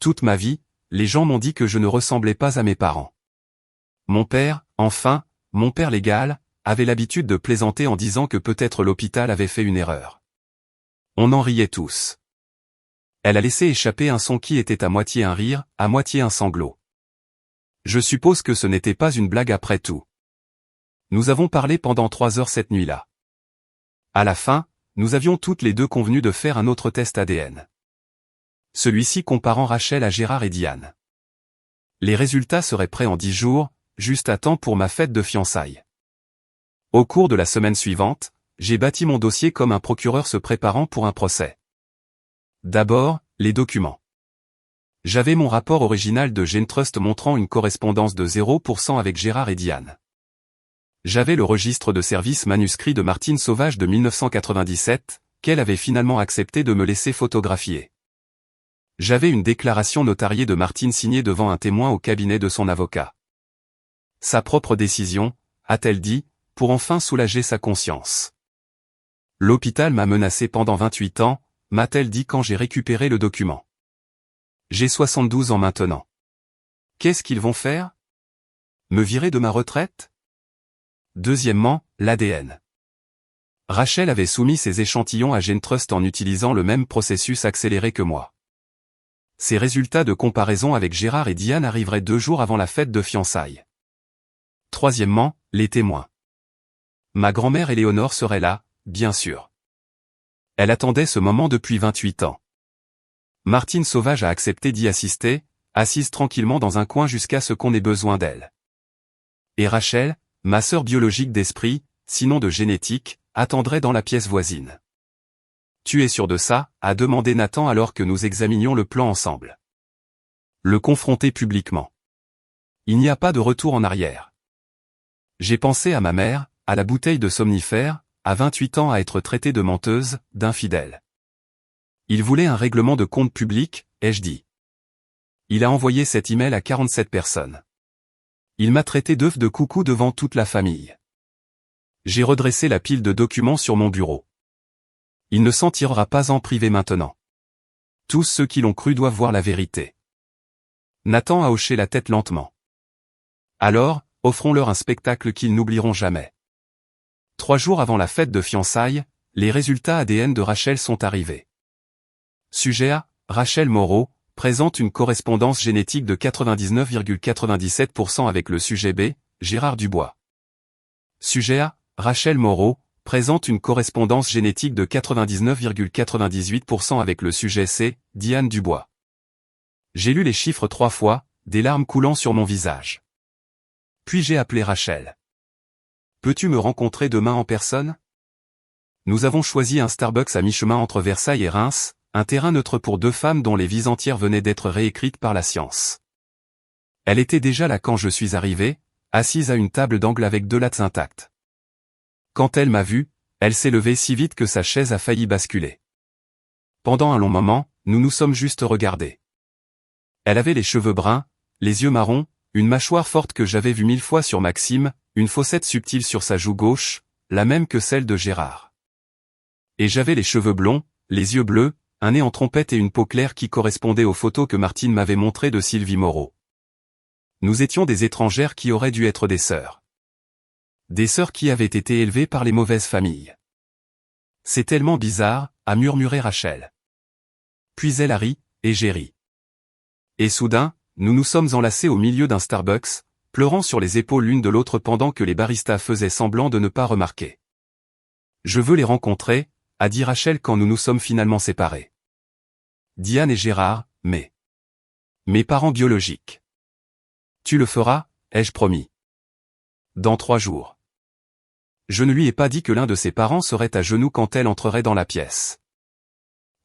Toute ma vie, les gens m'ont dit que je ne ressemblais pas à mes parents. Mon père, enfin, mon père légal, avait l'habitude de plaisanter en disant que peut-être l'hôpital avait fait une erreur. On en riait tous. Elle a laissé échapper un son qui était à moitié un rire, à moitié un sanglot. Je suppose que ce n'était pas une blague après tout. Nous avons parlé pendant 3 heures cette nuit-là. À la fin, nous avions toutes les deux convenu de faire un autre test ADN. Celui-ci comparant Rachel à Gérard et Diane. Les résultats seraient prêts en 10 jours, juste à temps pour ma fête de fiançailles. Au cours de la semaine suivante, j'ai bâti mon dossier comme un procureur se préparant pour un procès. D'abord, les documents. J'avais mon rapport original de GeneTrust montrant une correspondance de 0% avec Gérard et Diane. J'avais le registre de service manuscrit de Martine Sauvage de 1997, qu'elle avait finalement accepté de me laisser photographier. J'avais une déclaration notariée de Martine signée devant un témoin au cabinet de son avocat. Sa propre décision, a-t-elle dit, pour enfin soulager sa conscience. L'hôpital m'a menacé pendant 28 ans, m'a-t-elle dit quand j'ai récupéré le document. J'ai 72 ans maintenant. Qu'est-ce qu'ils vont faire? Me virer de ma retraite? Deuxièmement, l'ADN. Rachel avait soumis ses échantillons à GeneTrust en utilisant le même processus accéléré que moi. Ces résultats de comparaison avec Gérard et Diane arriveraient 2 jours avant la fête de fiançailles. Troisièmement, les témoins. Ma grand-mère Éléonore serait là, bien sûr. Elle attendait ce moment depuis 28 ans. Martine Sauvage a accepté d'y assister, assise tranquillement dans un coin jusqu'à ce qu'on ait besoin d'elle. Et Rachel, ma sœur biologique d'esprit, sinon de génétique, attendrait dans la pièce voisine. Tu es sûr de ça, a demandé Nathan alors que nous examinions le plan ensemble. Le confronter publiquement. Il n'y a pas de retour en arrière. J'ai pensé à ma mère, à la bouteille de somnifère, à 28 ans à être traitée de menteuse, d'infidèle. Il voulait un règlement de compte public, ai-je dit. Il a envoyé cet email à 47 personnes. Il m'a traité d'œuf de coucou devant toute la famille. J'ai redressé la pile de documents sur mon bureau. Il ne s'en tirera pas en privé maintenant. Tous ceux qui l'ont cru doivent voir la vérité. Nathan a hoché la tête lentement. Alors, offrons-leur un spectacle qu'ils n'oublieront jamais. 3 jours avant la fête de fiançailles, les résultats ADN de Rachel sont arrivés. Sujet A, Rachel Moreau, présente une correspondance génétique de 99,97% avec le sujet B, Gérard Dubois. Sujet A, Rachel Moreau, présente une correspondance génétique de 99,98% avec le sujet C, Diane Dubois. J'ai lu les chiffres 3 fois, des larmes coulant sur mon visage. Puis j'ai appelé Rachel. Peux-tu me rencontrer demain en personne? Nous avons choisi un Starbucks à mi-chemin entre Versailles et Reims, un terrain neutre pour 2 femmes dont les vies entières venaient d'être réécrites par la science. Elle était déjà là quand je suis arrivé, assise à une table d'angle avec 2 lattes intactes. Quand elle m'a vu, elle s'est levée si vite que sa chaise a failli basculer. Pendant un long moment, nous nous sommes juste regardés. Elle avait les cheveux bruns, les yeux marrons, une mâchoire forte que j'avais vue 1000 fois sur Maxime, une fossette subtile sur sa joue gauche, la même que celle de Gérard. Et j'avais les cheveux blonds, les yeux bleus, un nez en trompette et une peau claire qui correspondait aux photos que Martine m'avait montrées de Sylvie Moreau. Nous étions des étrangères qui auraient dû être des sœurs. Des sœurs qui avaient été élevées par les mauvaises familles. C'est tellement bizarre, a murmuré Rachel. Puis elle a ri, et j'ai ri. Et soudain, nous nous sommes enlacés au milieu d'un Starbucks, pleurant sur les épaules l'une de l'autre pendant que les baristas faisaient semblant de ne pas remarquer. Je veux les rencontrer, a dit Rachel quand nous nous sommes finalement séparés. Diane et Gérard, mes parents biologiques. Tu le feras, ai-je promis. Dans 3 jours. Je ne lui ai pas dit que l'un de ses parents serait à genoux quand elle entrerait dans la pièce.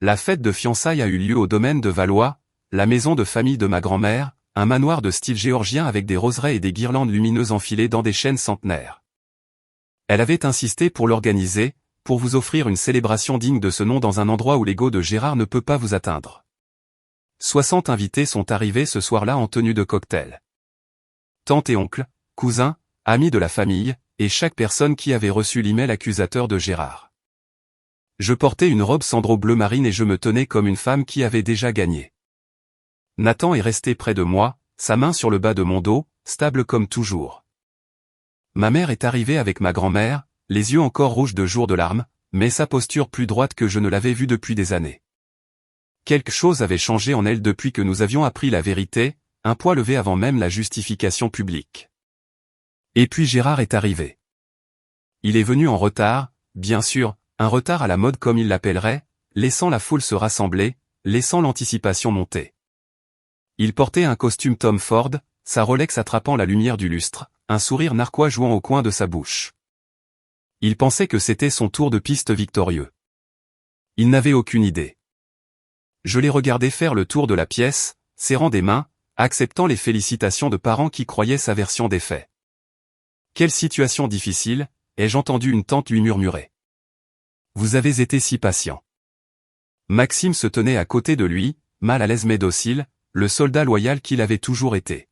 La fête de fiançailles a eu lieu au domaine de Valois, la maison de famille de ma grand-mère, un manoir de style géorgien avec des roseraies et des guirlandes lumineuses enfilées dans des chênes centenaires. Elle avait insisté pour l'organiser, pour vous offrir une célébration digne de ce nom dans un endroit où l'ego de Gérard ne peut pas vous atteindre. 60 invités sont arrivés ce soir-là en tenue de cocktail. Tante et oncle, cousins, amis de la famille, et chaque personne qui avait reçu l'email accusateur de Gérard. Je portais une robe sandro bleu marine et je me tenais comme une femme qui avait déjà gagné. Nathan est resté près de moi, sa main sur le bas de mon dos, stable comme toujours. Ma mère est arrivée avec ma grand-mère, les yeux encore rouges de jour de larmes, mais sa posture plus droite que je ne l'avais vue depuis des années. Quelque chose avait changé en elle depuis que nous avions appris la vérité, un poids levé avant même la justification publique. Et puis Gérard est arrivé. Il est venu en retard, bien sûr, un retard à la mode comme il l'appellerait, laissant la foule se rassembler, laissant l'anticipation monter. Il portait un costume Tom Ford, sa Rolex attrapant la lumière du lustre, un sourire narquois jouant au coin de sa bouche. Il pensait que c'était son tour de piste victorieux. Il n'avait aucune idée. Je l'ai regardé faire le tour de la pièce, serrant des mains, acceptant les félicitations de parents qui croyaient sa version des faits. Quelle situation difficile, ai-je entendu une tante lui murmurer. Vous avez été si patient. Maxime se tenait à côté de lui, mal à l'aise mais docile, le soldat loyal qu'il avait toujours été.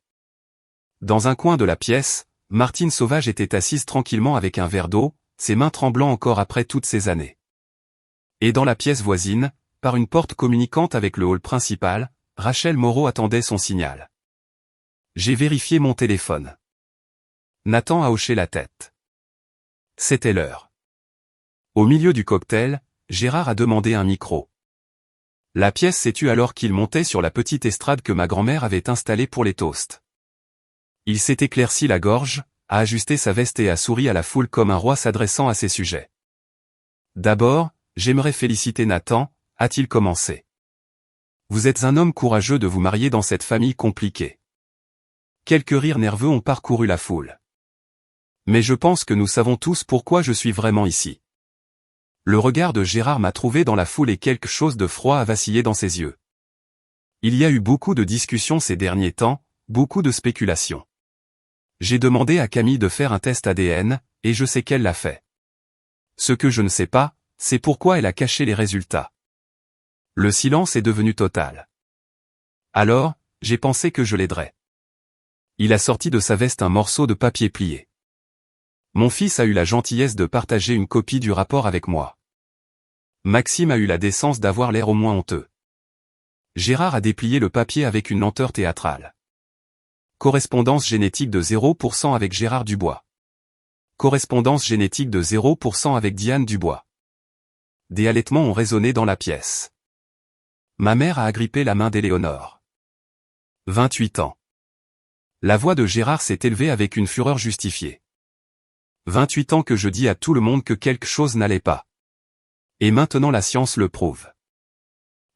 Dans un coin de la pièce, Martine Sauvage était assise tranquillement avec un verre d'eau, ses mains tremblant encore après toutes ces années. Et dans la pièce voisine, par une porte communiquante avec le hall principal, Rachel Moreau attendait son signal. J'ai vérifié mon téléphone. Nathan a hoché la tête. C'était l'heure. Au milieu du cocktail, Gérard a demandé un micro. La pièce s'est tue alors qu'il montait sur la petite estrade que ma grand-mère avait installée pour les toasts. Il s'est éclairci la gorge, a ajusté sa veste et a souri à la foule comme un roi s'adressant à ses sujets. D'abord, j'aimerais féliciter Nathan, a-t-il commencé. Vous êtes un homme courageux de vous marier dans cette famille compliquée. Quelques rires nerveux ont parcouru la foule. Mais je pense que nous savons tous pourquoi je suis vraiment ici. Le regard de Gérard m'a trouvé dans la foule et quelque chose de froid a vacillé dans ses yeux. Il y a eu beaucoup de discussions ces derniers temps, beaucoup de spéculations. J'ai demandé à Camille de faire un test ADN, et je sais qu'elle l'a fait. Ce que je ne sais pas, c'est pourquoi elle a caché les résultats. Le silence est devenu total. Alors, j'ai pensé que je l'aiderais. Il a sorti de sa veste un morceau de papier plié. Mon fils a eu la gentillesse de partager une copie du rapport avec moi. Maxime a eu la décence d'avoir l'air au moins honteux. Gérard a déplié le papier avec une lenteur théâtrale. Correspondance génétique de 0% avec Gérard Dubois. Correspondance génétique de 0% avec Diane Dubois. Des halètements ont résonné dans la pièce. Ma mère a agrippé la main d'Éléonore. 28 ans. La voix de Gérard s'est élevée avec une fureur justifiée. 28 ans que je dis à tout le monde que quelque chose n'allait pas. Et maintenant la science le prouve.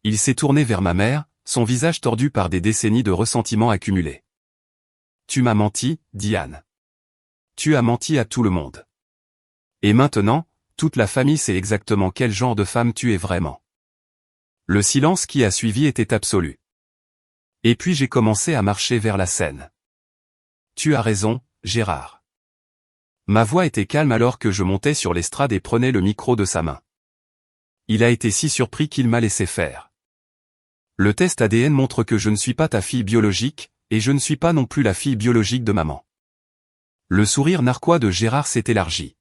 Il s'est tourné vers ma mère, son visage tordu par des décennies de ressentiments accumulés. Tu m'as menti, Diane. Tu as menti à tout le monde. Et maintenant, toute la famille sait exactement quel genre de femme tu es vraiment. Le silence qui a suivi était absolu. Et puis j'ai commencé à marcher vers la scène. Tu as raison, Gérard. Ma voix était calme alors que je montais sur l'estrade et prenais le micro de sa main. Il a été si surpris qu'il m'a laissé faire. Le test ADN montre que je ne suis pas ta fille biologique, et je ne suis pas non plus la fille biologique de maman. Le sourire narquois de Gérard s'est élargi.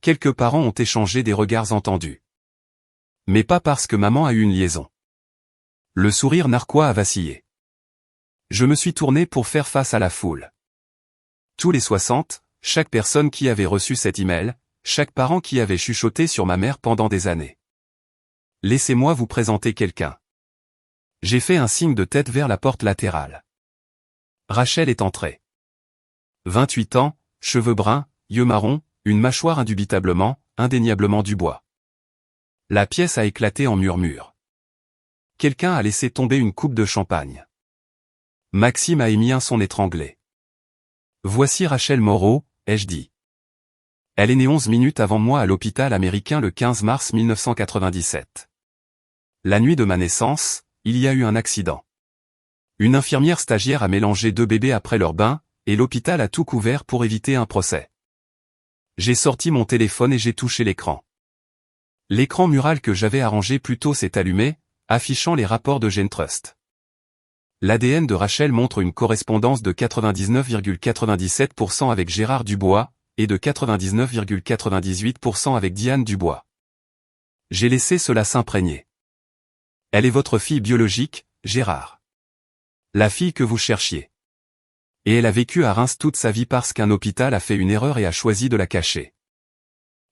Quelques parents ont échangé des regards entendus. Mais pas parce que maman a eu une liaison. Le sourire narquois a vacillé. Je me suis tourné pour faire face à la foule. Tous les 60, chaque personne qui avait reçu cet email, chaque parent qui avait chuchoté sur ma mère pendant des années. Laissez-moi vous présenter quelqu'un. J'ai fait un signe de tête vers la porte latérale. Rachel est entrée. 28 ans, cheveux bruns, yeux marrons, une mâchoire indubitablement, indéniablement Dubois. La pièce a éclaté en murmures. Quelqu'un a laissé tomber une coupe de champagne. Maxime a émis un son étranglé. Voici Rachel Moreau, ai-je dit. Elle est née 11 minutes avant moi à l'hôpital américain le 15 mars 1997. La nuit de ma naissance, il y a eu un accident. Une infirmière stagiaire a mélangé 2 bébés après leur bain, et l'hôpital a tout couvert pour éviter un procès. J'ai sorti mon téléphone et j'ai touché l'écran. L'écran mural que j'avais arrangé plus tôt s'est allumé, affichant les rapports de GeneTrust. L'ADN de Rachel montre une correspondance de 99,97% avec Gérard Dubois, et de 99,98% avec Diane Dubois. J'ai laissé cela s'imprégner. Elle est votre fille biologique, Gérard. La fille que vous cherchiez. Et elle a vécu à Reims toute sa vie parce qu'un hôpital a fait une erreur et a choisi de la cacher.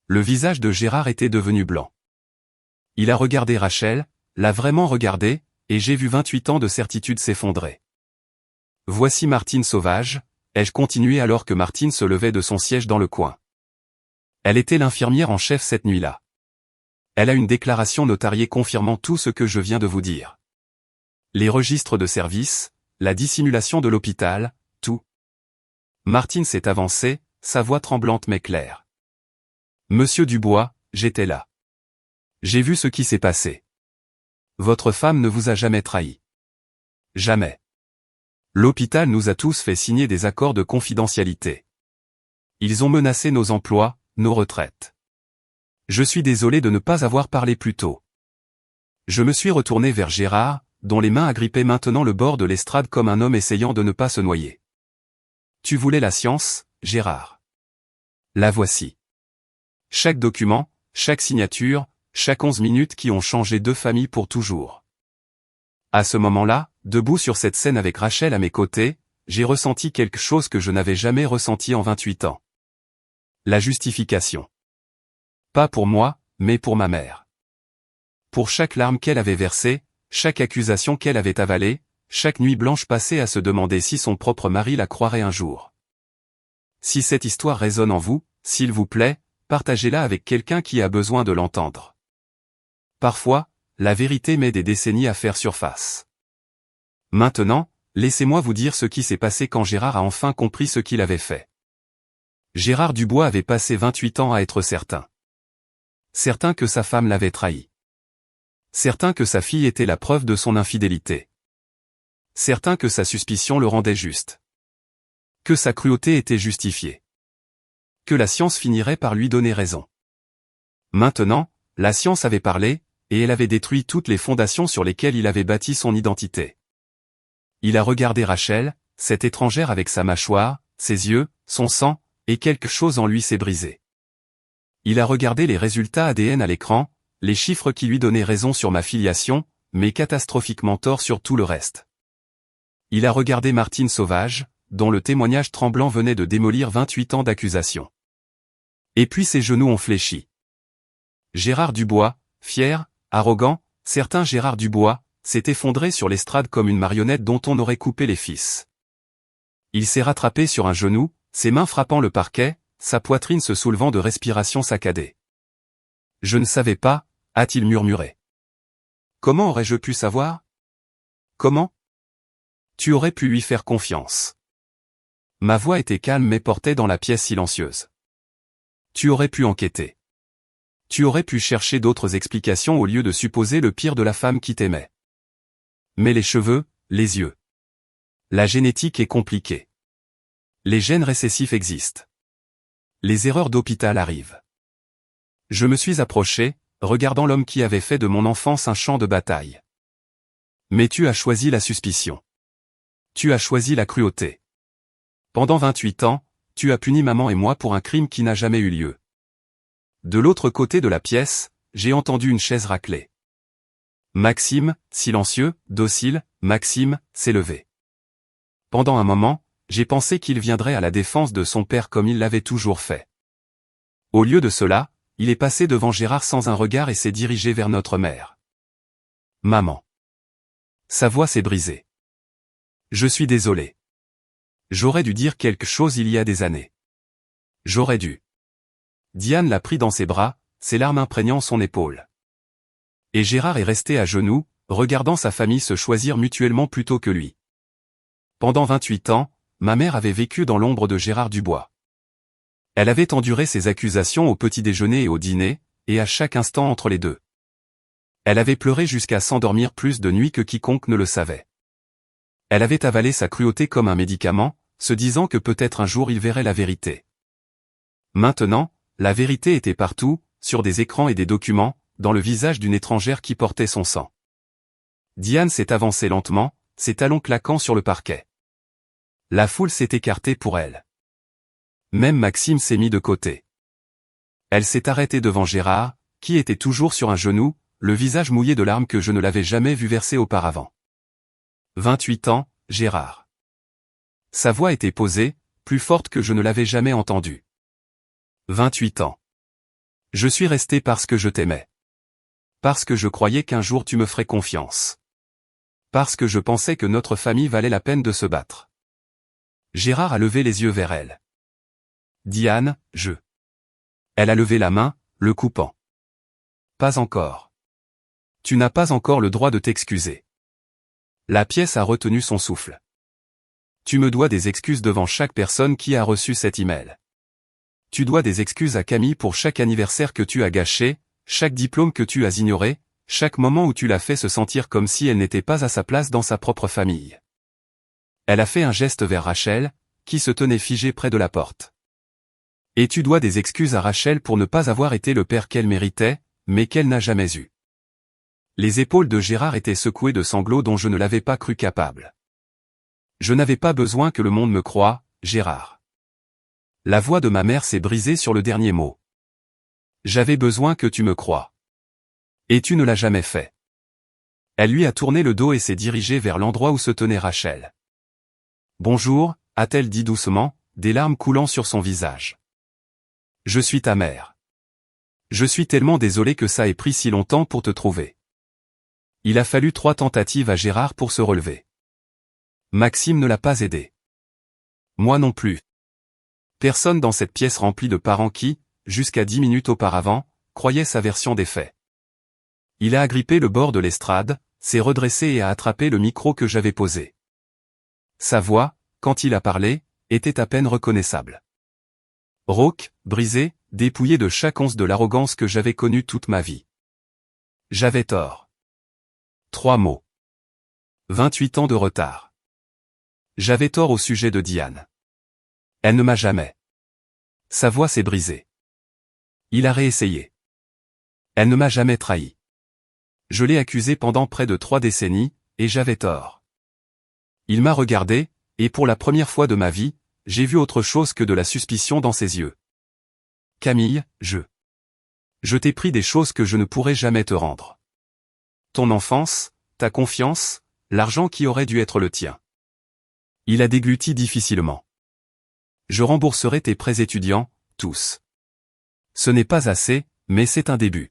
Le visage de Gérard était devenu blanc. Il a regardé Rachel, l'a vraiment regardée, et j'ai vu 28 ans de certitude s'effondrer. Voici Martine Sauvage, ai-je continué alors que Martine se levait de son siège dans le coin. Elle était l'infirmière en chef cette nuit-là. Elle a une déclaration notariée confirmant tout ce que je viens de vous dire. Les registres de service, la dissimulation de l'hôpital, tout. Martine s'est avancée, sa voix tremblante mais claire. Monsieur Dubois, j'étais là. J'ai vu ce qui s'est passé. Votre femme ne vous a jamais trahi. Jamais. L'hôpital nous a tous fait signer des accords de confidentialité. Ils ont menacé nos emplois, nos retraites. Je suis désolé de ne pas avoir parlé plus tôt. Je me suis retourné vers Gérard, dont les mains agrippaient maintenant le bord de l'estrade comme un homme essayant de ne pas se noyer. Tu voulais la science, Gérard. La voici. Chaque document, chaque signature, chaque 11 minutes qui ont changé 2 familles pour toujours. À ce moment-là, debout sur cette scène avec Rachel à mes côtés, j'ai ressenti quelque chose que je n'avais jamais ressenti en 28 ans. La justification. Pas pour moi, mais pour ma mère. Pour chaque larme qu'elle avait versée, chaque accusation qu'elle avait avalée, chaque nuit blanche passée à se demander si son propre mari la croirait un jour. Si cette histoire résonne en vous, s'il vous plaît, partagez-la avec quelqu'un qui a besoin de l'entendre. Parfois, la vérité met des décennies à faire surface. Maintenant, laissez-moi vous dire ce qui s'est passé quand Gérard a enfin compris ce qu'il avait fait. Gérard Dubois avait passé 28 ans à être certain. Certain que sa femme l'avait trahi. Certain que sa fille était la preuve de son infidélité. Certain que sa suspicion le rendait juste. Que sa cruauté était justifiée. Que la science finirait par lui donner raison. Maintenant, la science avait parlé, et elle avait détruit toutes les fondations sur lesquelles il avait bâti son identité. Il a regardé Rachel, cette étrangère avec sa mâchoire, ses yeux, son sang, et quelque chose en lui s'est brisé. Il a regardé les résultats ADN à l'écran, les chiffres qui lui donnaient raison sur ma filiation, mais catastrophiquement tort sur tout le reste. Il a regardé Martine Sauvage, dont le témoignage tremblant venait de démolir 28 ans d'accusation. Et puis ses genoux ont fléchi. Gérard Dubois, fier, arrogant, certain Gérard Dubois, s'est effondré sur l'estrade comme une marionnette dont on aurait coupé les fils. Il s'est rattrapé sur un genou, ses mains frappant le parquet, sa poitrine se soulevant de respiration saccadée. Je ne savais pas, a-t-il murmuré. Comment aurais-je pu savoir? Comment? Tu aurais pu lui faire confiance. Ma voix était calme mais portait dans la pièce silencieuse. Tu aurais pu enquêter. Tu aurais pu chercher d'autres explications au lieu de supposer le pire de la femme qui t'aimait. Mais les cheveux, les yeux. La génétique est compliquée. Les gènes récessifs existent. Les erreurs d'hôpital arrivent. Je me suis approché, regardant l'homme qui avait fait de mon enfance un champ de bataille. Mais tu as choisi la suspicion. Tu as choisi la cruauté. Pendant 28 ans, tu as puni maman et moi pour un crime qui n'a jamais eu lieu. De l'autre côté de la pièce, j'ai entendu une chaise racler. Maxime, silencieux, docile, Maxime, s'est levé. Pendant un moment, j'ai pensé qu'il viendrait à la défense de son père comme il l'avait toujours fait. Au lieu de cela, il est passé devant Gérard sans un regard et s'est dirigé vers notre mère. Maman. Sa voix s'est brisée. Je suis désolé. J'aurais dû dire quelque chose il y a des années. J'aurais dû. Diane l'a pris dans ses bras, ses larmes imprégnant son épaule. Et Gérard est resté à genoux, regardant sa famille se choisir mutuellement plutôt que lui. Pendant 28 ans, ma mère avait vécu dans l'ombre de Gérard Dubois. Elle avait enduré ses accusations au petit déjeuner et au dîner, et à chaque instant entre les deux. Elle avait pleuré jusqu'à s'endormir plus de nuit que quiconque ne le savait. Elle avait avalé sa cruauté comme un médicament, se disant que peut-être un jour il verrait la vérité. Maintenant, la vérité était partout, sur des écrans et des documents, dans le visage d'une étrangère qui portait son sang. Diane s'est avancée lentement, ses talons claquant sur le parquet. La foule s'est écartée pour elle. Même Maxime s'est mis de côté. Elle s'est arrêtée devant Gérard, qui était toujours sur un genou, le visage mouillé de larmes que je ne l'avais jamais vu verser auparavant. 28 ans, Gérard. Sa voix était posée, plus forte que je ne l'avais jamais entendue. 28 ans. Je suis resté parce que je t'aimais. Parce que je croyais qu'un jour tu me ferais confiance. Parce que je pensais que notre famille valait la peine de se battre. Gérard a levé les yeux vers elle. Diane, je. Elle a levé la main, le coupant. Pas encore. Tu n'as pas encore le droit de t'excuser. La pièce a retenu son souffle. Tu me dois des excuses devant chaque personne qui a reçu cet email. Tu dois des excuses à Camille pour chaque anniversaire que tu as gâché, chaque diplôme que tu as ignoré, chaque moment où tu l'as fait se sentir comme si elle n'était pas à sa place dans sa propre famille. Elle a fait un geste vers Rachel, qui se tenait figée près de la porte. Et tu dois des excuses à Rachel pour ne pas avoir été le père qu'elle méritait, mais qu'elle n'a jamais eu. Les épaules de Gérard étaient secouées de sanglots dont je ne l'avais pas cru capable. Je n'avais pas besoin que le monde me croie, Gérard. La voix de ma mère s'est brisée sur le dernier mot. J'avais besoin que tu me croies. Et tu ne l'as jamais fait. Elle lui a tourné le dos et s'est dirigée vers l'endroit où se tenait Rachel. Bonjour, a-t-elle dit doucement, des larmes coulant sur son visage. Je suis ta mère. Je suis tellement désolé que ça ait pris si longtemps pour te trouver. Il a fallu 3 tentatives à Gérard pour se relever. Maxime ne l'a pas aidé. Moi non plus. Personne dans cette pièce remplie de parents qui, jusqu'à 10 minutes auparavant, croyait sa version des faits. Il a agrippé le bord de l'estrade, s'est redressé et a attrapé le micro que j'avais posé. Sa voix, quand il a parlé, était à peine reconnaissable. Rauque, brisé, dépouillé de chaque once de l'arrogance que j'avais connue toute ma vie. J'avais tort. 3 mots. 28 ans de retard. J'avais tort au sujet de Diane. Elle ne m'a jamais. Sa voix s'est brisée. Il a réessayé. Elle ne m'a jamais trahi. Je l'ai accusée pendant près de 3 décennies, et j'avais tort. Il m'a regardé, et pour la première fois de ma vie, j'ai vu autre chose que de la suspicion dans ses yeux. Camille, je t'ai pris des choses que je ne pourrai jamais te rendre. Ton enfance, ta confiance, l'argent qui aurait dû être le tien. Il a dégluti difficilement. Je rembourserai tes prêts étudiants, tous. Ce n'est pas assez, mais c'est un début.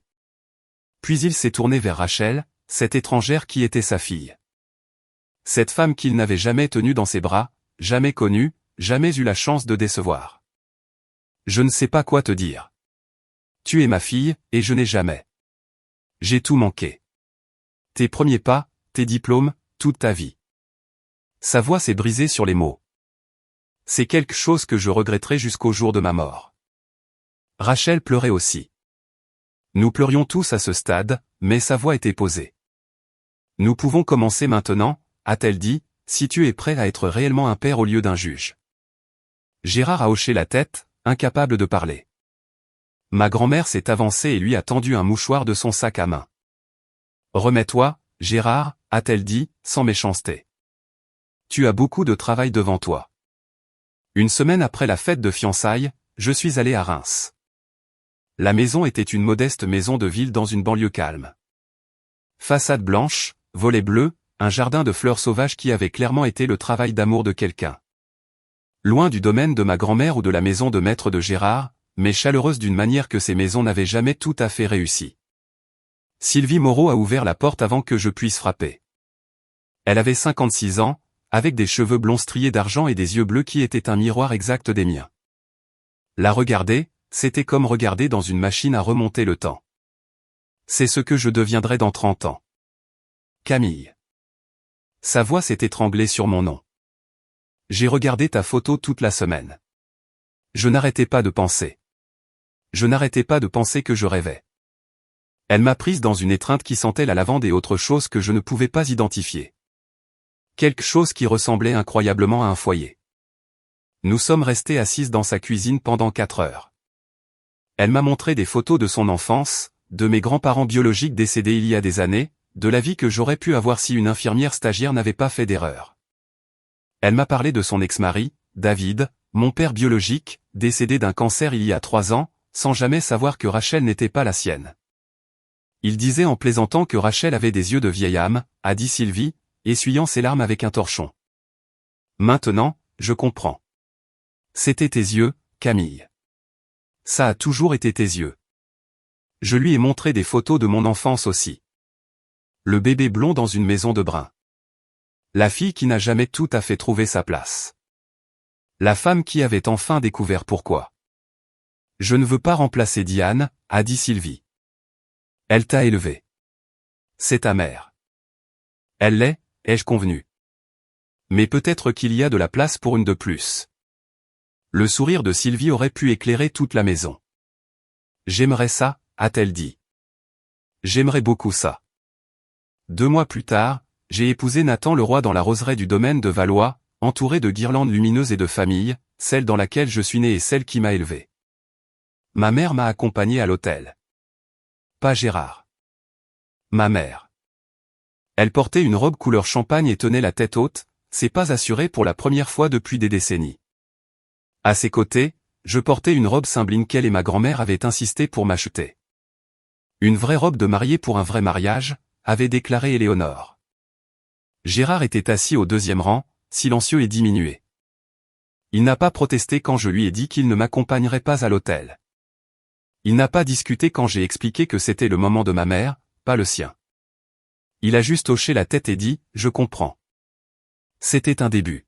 Puis il s'est tourné vers Rachel, cette étrangère qui était sa fille. Cette femme qu'il n'avait jamais tenue dans ses bras, jamais connue, jamais eu la chance de décevoir. Je ne sais pas quoi te dire. Tu es ma fille, et je n'ai jamais. J'ai tout manqué. Tes premiers pas, tes diplômes, toute ta vie. Sa voix s'est brisée sur les mots. C'est quelque chose que je regretterai jusqu'au jour de ma mort. Rachel pleurait aussi. Nous pleurions tous à ce stade, mais sa voix était posée. Nous pouvons commencer maintenant, a-t-elle dit, si tu es prêt à être réellement un père au lieu d'un juge. Gérard a hoché la tête, incapable de parler. Ma grand-mère s'est avancée et lui a tendu un mouchoir de son sac à main. Remets-toi, Gérard, a-t-elle dit, sans méchanceté. Tu as beaucoup de travail devant toi. Une semaine après la fête de fiançailles, je suis allé à Reims. La maison était une modeste maison de ville dans une banlieue calme. Façade blanche, volets bleus, un jardin de fleurs sauvages qui avait clairement été le travail d'amour de quelqu'un. Loin du domaine de ma grand-mère ou de la maison de maître de Gérard, mais chaleureuse d'une manière que ces maisons n'avaient jamais tout à fait réussi. Sylvie Moreau a ouvert la porte avant que je puisse frapper. Elle avait 56 ans, avec des cheveux blonds striés d'argent et des yeux bleus qui étaient un miroir exact des miens. La regarder, c'était comme regarder dans une machine à remonter le temps. C'est ce que je deviendrai dans 30 ans. Camille. Sa voix s'est étranglée sur mon nom. J'ai regardé ta photo toute la semaine. Je n'arrêtais pas de penser. Je n'arrêtais pas de penser que je rêvais. Elle m'a prise dans une étreinte qui sentait la lavande et autre chose que je ne pouvais pas identifier. Quelque chose qui ressemblait incroyablement à un foyer. Nous sommes restés assises dans sa cuisine pendant 4 heures. Elle m'a montré des photos de son enfance, de mes grands-parents biologiques décédés il y a des années, de la vie que j'aurais pu avoir si une infirmière stagiaire n'avait pas fait d'erreur. Elle m'a parlé de son ex-mari, David, mon père biologique, décédé d'un cancer il y a 3 ans, sans jamais savoir que Rachel n'était pas la sienne. Il disait en plaisantant que Rachel avait des yeux de vieille âme, a dit Sylvie, essuyant ses larmes avec un torchon. Maintenant, je comprends. C'était tes yeux, Camille. Ça a toujours été tes yeux. Je lui ai montré des photos de mon enfance aussi. Le bébé blond dans une maison de brun. La fille qui n'a jamais tout à fait trouvé sa place. La femme qui avait enfin découvert pourquoi. Je ne veux pas remplacer Diane, a dit Sylvie. Elle t'a élevé. C'est ta mère. Elle l'est, ai-je convenu. Mais peut-être qu'il y a de la place pour une de plus. Le sourire de Sylvie aurait pu éclairer toute la maison. J'aimerais ça, a-t-elle dit. J'aimerais beaucoup ça. 2 mois plus tard, j'ai épousé Nathan Leroy dans la roseraie du domaine de Valois, entouré de guirlandes lumineuses et de famille, celle dans laquelle je suis né et celle qui m'a élevé. Ma mère m'a accompagné à l'hôtel. Pas Gérard. Ma mère. Elle portait une robe couleur champagne et tenait la tête haute, c'est pas assuré pour la première fois depuis des décennies. À ses côtés, je portais une robe Saint-Blinquel et ma grand-mère avait insisté pour m'acheter. Une vraie robe de mariée pour un vrai mariage, avait déclaré Éléonore. Gérard était assis au 2e rang, silencieux et diminué. Il n'a pas protesté quand je lui ai dit qu'il ne m'accompagnerait pas à l'hôtel. Il n'a pas discuté quand j'ai expliqué que c'était le moment de ma mère, pas le sien. Il a juste hoché la tête et dit « Je comprends ». C'était un début.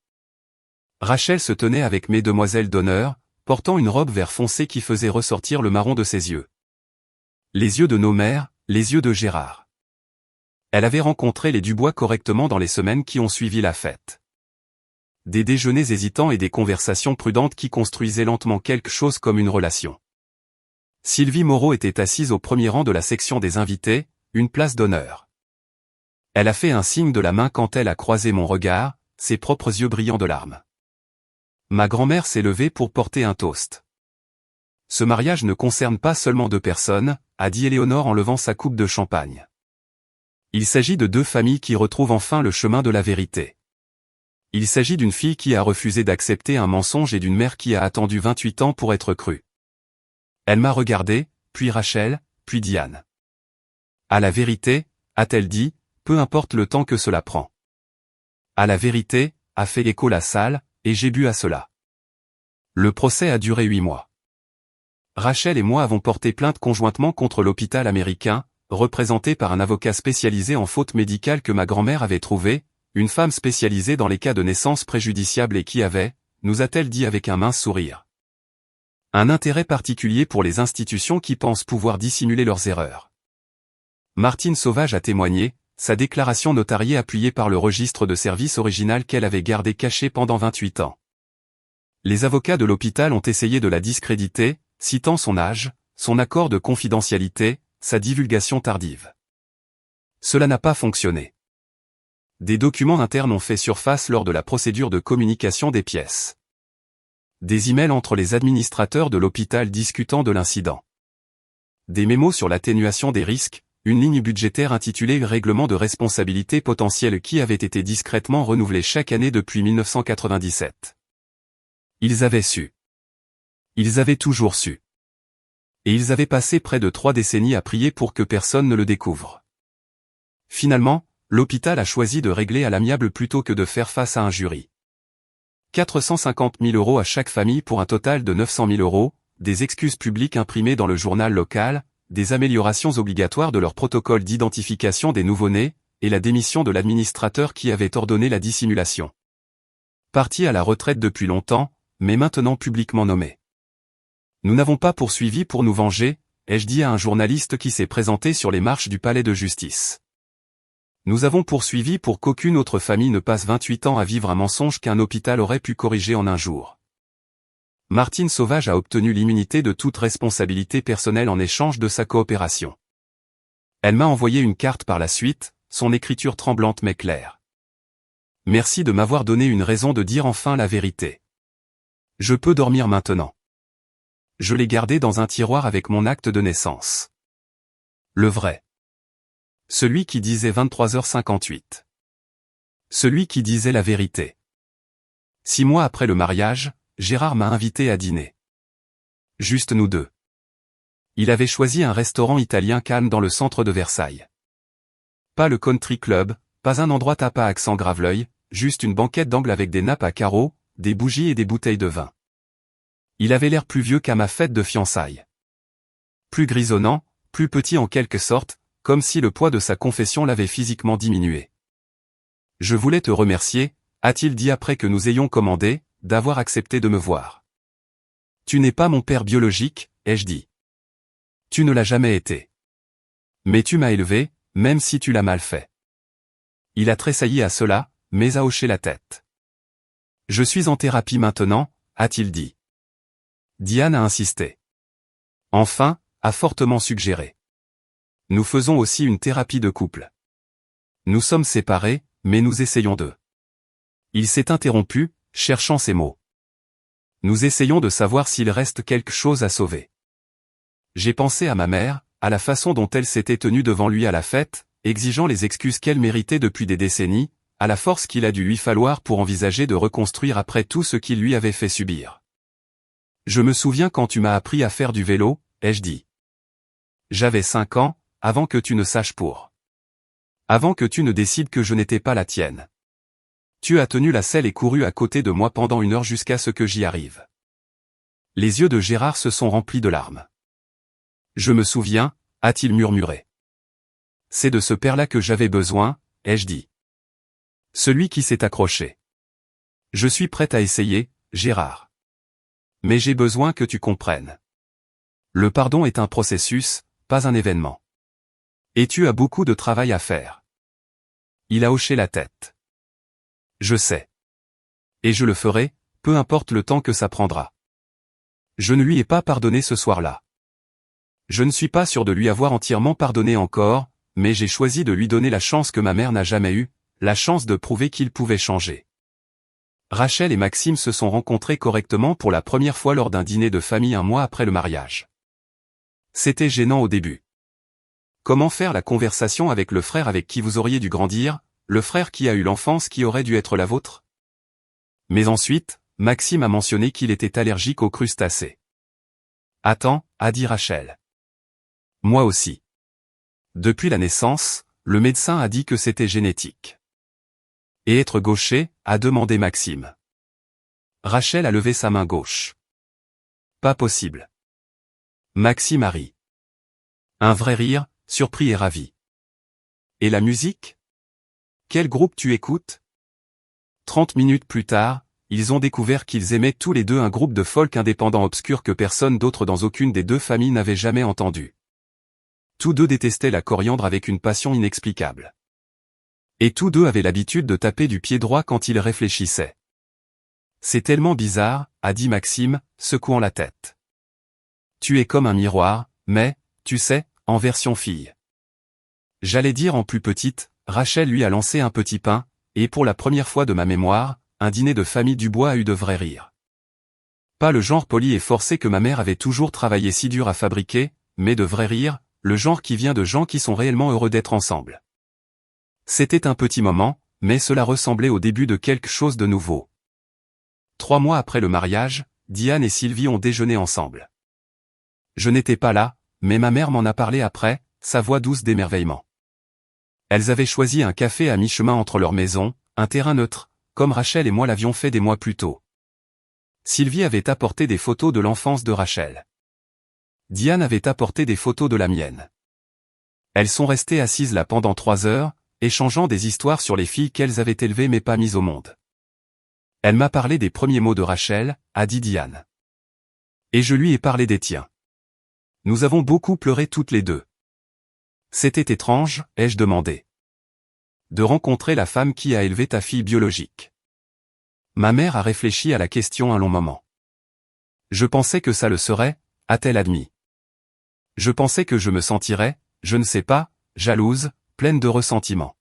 Rachel se tenait avec mes demoiselles d'honneur, portant une robe vert foncé qui faisait ressortir le marron de ses yeux. Les yeux de nos mères, les yeux de Gérard. Elle avait rencontré les Dubois correctement dans les semaines qui ont suivi la fête. Des déjeuners hésitants et des conversations prudentes qui construisaient lentement quelque chose comme une relation. Sylvie Moreau était assise au premier rang de la section des invités, une place d'honneur. Elle a fait un signe de la main quand elle a croisé mon regard, ses propres yeux brillants de larmes. Ma grand-mère s'est levée pour porter un toast. Ce mariage ne concerne pas seulement 2 personnes, a dit Éléonore en levant sa coupe de champagne. Il s'agit de 2 familles qui retrouvent enfin le chemin de la vérité. Il s'agit d'une fille qui a refusé d'accepter un mensonge et d'une mère qui a attendu 28 ans pour être crue. Elle m'a regardé, puis Rachel, puis Diane. À la vérité, a-t-elle dit, peu importe le temps que cela prend. À la vérité, a fait écho la salle, et j'ai bu à cela. Le procès a duré 8 mois. Rachel et moi avons porté plainte conjointement contre l'hôpital américain, représenté par un avocat spécialisé en faute médicale que ma grand-mère avait trouvé, une femme spécialisée dans les cas de naissance préjudiciable et qui avait, nous a-t-elle dit avec un mince sourire, un intérêt particulier pour les institutions qui pensent pouvoir dissimuler leurs erreurs. Martine Sauvage a témoigné, sa déclaration notariée appuyée par le registre de service original qu'elle avait gardé caché pendant 28 ans. Les avocats de l'hôpital ont essayé de la discréditer, citant son âge, son accord de confidentialité, sa divulgation tardive. Cela n'a pas fonctionné. Des documents internes ont fait surface lors de la procédure de communication des pièces. Des emails entre les administrateurs de l'hôpital discutant de l'incident. Des mémos sur l'atténuation des risques, une ligne budgétaire intitulée « Règlement de responsabilité potentielle » qui avait été discrètement renouvelée chaque année depuis 1997. Ils avaient su. Ils avaient toujours su. Et ils avaient passé près de 3 décennies à prier pour que personne ne le découvre. Finalement, l'hôpital a choisi de régler à l'amiable plutôt que de faire face à un jury. 450 000 € à chaque famille pour un total de 900 000 €, des excuses publiques imprimées dans le journal local, des améliorations obligatoires de leur protocole d'identification des nouveau-nés, et la démission de l'administrateur qui avait ordonné la dissimulation. Parti à la retraite depuis longtemps, mais maintenant publiquement nommé. Nous n'avons pas poursuivi pour nous venger, ai-je dit à un journaliste qui s'est présenté sur les marches du palais de justice. Nous avons poursuivi pour qu'aucune autre famille ne passe 28 ans à vivre un mensonge qu'un hôpital aurait pu corriger en un jour. Martine Sauvage a obtenu l'immunité de toute responsabilité personnelle en échange de sa coopération. Elle m'a envoyé une carte par la suite, son écriture tremblante mais claire. Merci de m'avoir donné une raison de dire enfin la vérité. Je peux dormir maintenant. Je l'ai gardé dans un tiroir avec mon acte de naissance. Le vrai. Celui qui disait 23h58. Celui qui disait la vérité. 6 mois après le mariage, Gérard m'a invité à dîner. Juste nous deux. Il avait choisi un restaurant italien calme dans le centre de Versailles. Pas le country club, pas un endroit tapas accent Graveleuil, juste une banquette d'angle avec des nappes à carreaux, des bougies et des bouteilles de vin. Il avait l'air plus vieux qu'à ma fête de fiançailles. Plus grisonnant, plus petit en quelque sorte, comme si le poids de sa confession l'avait physiquement diminué. Je voulais te remercier, a-t-il dit après que nous ayons commandé, d'avoir accepté de me voir. Tu n'es pas mon père biologique, ai-je dit. Tu ne l'as jamais été. Mais tu m'as élevé, même si tu l'as mal fait. Il a tressailli à cela, mais a hoché la tête. Je suis en thérapie maintenant, a-t-il dit. Diane a insisté. Enfin, a fortement suggéré. Nous faisons aussi une thérapie de couple. Nous sommes séparés, mais nous essayons de. Il s'est interrompu, cherchant ses mots. Nous essayons de savoir s'il reste quelque chose à sauver. J'ai pensé à ma mère, à la façon dont elle s'était tenue devant lui à la fête, exigeant les excuses qu'elle méritait depuis des décennies, à la force qu'il a dû lui falloir pour envisager de reconstruire après tout ce qu'il lui avait fait subir. Je me souviens quand tu m'as appris à faire du vélo, ai-je dit. J'avais 5 ans, avant que tu ne saches pour. Avant que tu ne décides que je n'étais pas la tienne. Tu as tenu la selle et couru à côté de moi pendant 1 heure jusqu'à ce que j'y arrive. Les yeux de Gérard se sont remplis de larmes. Je me souviens, a-t-il murmuré. C'est de ce père-là que j'avais besoin, ai-je dit. Celui qui s'est accroché. Je suis prête à essayer, Gérard. Mais j'ai besoin que tu comprennes. Le pardon est un processus, pas un événement. Et tu as beaucoup de travail à faire. Il a hoché la tête. Je sais. Et je le ferai, peu importe le temps que ça prendra. Je ne lui ai pas pardonné ce soir-là. Je ne suis pas sûr de lui avoir entièrement pardonné encore, mais j'ai choisi de lui donner la chance que ma mère n'a jamais eue, la chance de prouver qu'il pouvait changer. Rachel et Maxime se sont rencontrés correctement pour la première fois lors d'un dîner de famille 1 mois après le mariage. C'était gênant au début. Comment faire la conversation avec le frère avec qui vous auriez dû grandir, le frère qui a eu l'enfance qui aurait dû être la vôtre? Mais ensuite, Maxime a mentionné qu'il était allergique aux crustacés. Attends, a dit Rachel. Moi aussi. Depuis la naissance, le médecin a dit que c'était génétique. Et être gaucher, a demandé Maxime. Rachel a levé sa main gauche. Pas possible. Maxime a ri. Un vrai rire, surpris et ravi. Et la musique? Quel groupe tu écoutes? 30 minutes plus tard, ils ont découvert qu'ils aimaient tous les deux un groupe de folk indépendant obscur que personne d'autre dans aucune des deux familles n'avait jamais entendu. Tous deux détestaient la coriandre avec une passion inexplicable. Et tous deux avaient l'habitude de taper du pied droit quand ils réfléchissaient. C'est tellement bizarre, a dit Maxime, secouant la tête. Tu es comme un miroir, mais, tu sais, en version fille. J'allais dire en plus petite, Rachel lui a lancé un petit pain, et pour la première fois de ma mémoire, un dîner de famille Dubois a eu de vrais rires. Pas le genre poli et forcé que ma mère avait toujours travaillé si dur à fabriquer, mais de vrais rires, le genre qui vient de gens qui sont réellement heureux d'être ensemble. C'était un petit moment, mais cela ressemblait au début de quelque chose de nouveau. 3 mois après le mariage, Diane et Sylvie ont déjeuné ensemble. Je n'étais pas là, mais ma mère m'en a parlé après, sa voix douce d'émerveillement. Elles avaient choisi un café à mi-chemin entre leur maison, un terrain neutre, comme Rachel et moi l'avions fait des mois plus tôt. Sylvie avait apporté des photos de l'enfance de Rachel. Diane avait apporté des photos de la mienne. Elles sont restées assises là pendant 3 heures, échangeant des histoires sur les filles qu'elles avaient élevées mais pas mises au monde. Elle m'a parlé des premiers mots de Rachel, a dit Diane. Et je lui ai parlé des tiens. Nous avons beaucoup pleuré toutes les deux. C'était étrange, ai-je demandé. De rencontrer la femme qui a élevé ta fille biologique. Ma mère a réfléchi à la question un long moment. Je pensais que ça le serait, a-t-elle admis. Je pensais que je me sentirais, je ne sais pas, jalouse, pleine de ressentiment.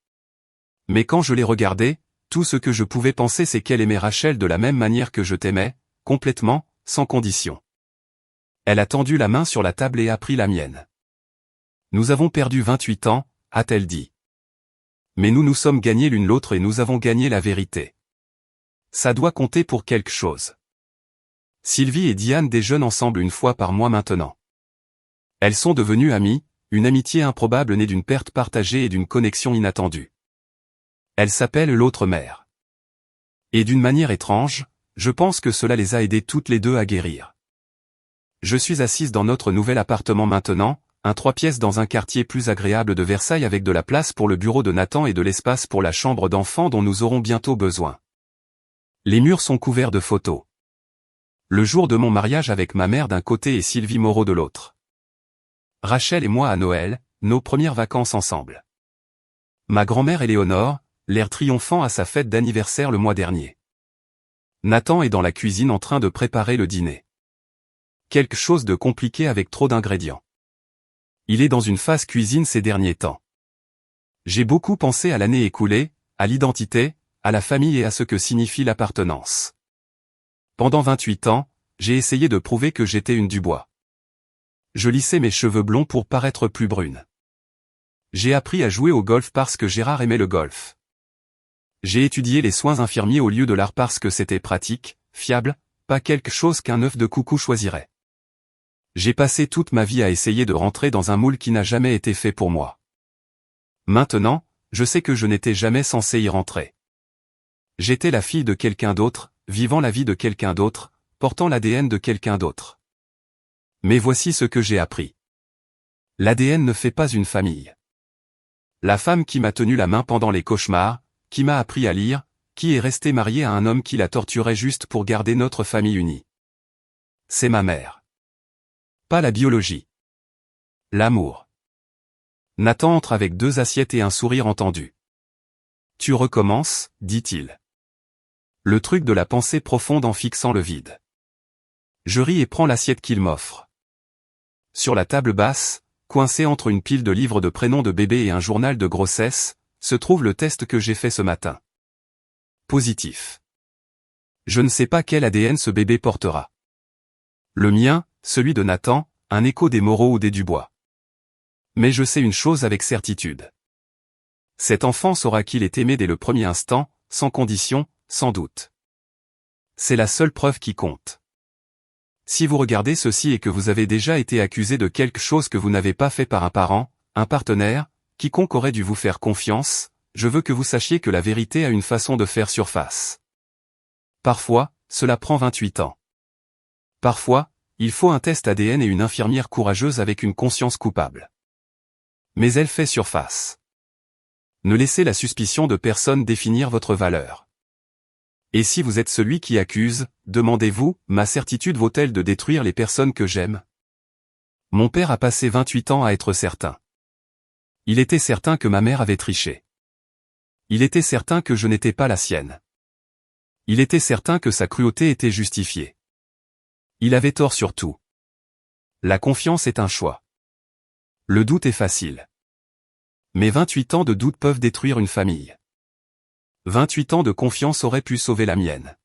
Mais quand je l'ai regardée, tout ce que je pouvais penser c'est qu'elle aimait Rachel de la même manière que je t'aimais, complètement, sans condition. Elle a tendu la main sur la table et a pris la mienne. Nous avons perdu 28 ans, a-t-elle dit. Mais nous nous sommes gagnés l'une l'autre et nous avons gagné la vérité. Ça doit compter pour quelque chose. Sylvie et Diane déjeunent ensemble une fois par mois maintenant. Elles sont devenues amies, une amitié improbable née d'une perte partagée et d'une connexion inattendue. Elle s'appelle l'autre mère. Et d'une manière étrange, je pense que cela les a aidées toutes les deux à guérir. Je suis assise dans notre nouvel appartement maintenant, un 3 pièces dans un quartier plus agréable de Versailles avec de la place pour le bureau de Nathan et de l'espace pour la chambre d'enfant dont nous aurons bientôt besoin. Les murs sont couverts de photos. Le jour de mon mariage avec ma mère d'un côté et Sylvie Moreau de l'autre. Rachel et moi à Noël, nos premières vacances ensemble. Ma grand-mère Éléonore, l'air triomphant à sa fête d'anniversaire le mois dernier. Nathan est dans la cuisine en train de préparer le dîner. Quelque chose de compliqué avec trop d'ingrédients. Il est dans une phase cuisine ces derniers temps. J'ai beaucoup pensé à l'année écoulée, à l'identité, à la famille et à ce que signifie l'appartenance. Pendant 28 ans, j'ai essayé de prouver que j'étais une Dubois. Je lissais mes cheveux blonds pour paraître plus brune. J'ai appris à jouer au golf parce que Gérard aimait le golf. J'ai étudié les soins infirmiers au lieu de l'art parce que c'était pratique, fiable, pas quelque chose qu'un œuf de coucou choisirait. J'ai passé toute ma vie à essayer de rentrer dans un moule qui n'a jamais été fait pour moi. Maintenant, je sais que je n'étais jamais censé y rentrer. J'étais la fille de quelqu'un d'autre, vivant la vie de quelqu'un d'autre, portant l'ADN de quelqu'un d'autre. Mais voici ce que j'ai appris. L'ADN ne fait pas une famille. La femme qui m'a tenu la main pendant les cauchemars, qui m'a appris à lire, qui est restée mariée à un homme qui la torturait juste pour garder notre famille unie. C'est ma mère. Pas la biologie. L'amour. Nathan entre avec 2 assiettes et un sourire entendu. Tu recommences, dit-il. Le truc de la pensée profonde en fixant le vide. Je ris et prends l'assiette qu'il m'offre. Sur la table basse, coincée entre une pile de livres de prénoms de bébé et un journal de grossesse, se trouve le test que j'ai fait ce matin. Positif. Je ne sais pas quel ADN ce bébé portera. Le mien, celui de Nathan, un écho des Moreau ou des Dubois. Mais je sais une chose avec certitude. Cet enfant saura qu'il est aimé dès le premier instant, sans condition, sans doute. C'est la seule preuve qui compte. Si vous regardez ceci et que vous avez déjà été accusé de quelque chose que vous n'avez pas fait par un parent, un partenaire, quiconque aurait dû vous faire confiance, je veux que vous sachiez que la vérité a une façon de faire surface. Parfois, cela prend 28 ans. Parfois, il faut un test ADN et une infirmière courageuse avec une conscience coupable. Mais elle fait surface. Ne laissez la suspicion de personne définir votre valeur. Et si vous êtes celui qui accuse, demandez-vous, ma certitude vaut-elle de détruire les personnes que j'aime? Mon père a passé 28 ans à être certain. Il était certain que ma mère avait triché. Il était certain que je n'étais pas la sienne. Il était certain que sa cruauté était justifiée. Il avait tort sur tout. La confiance est un choix. Le doute est facile. Mais 28 ans de doute peuvent détruire une famille. 28 ans de confiance auraient pu sauver la mienne.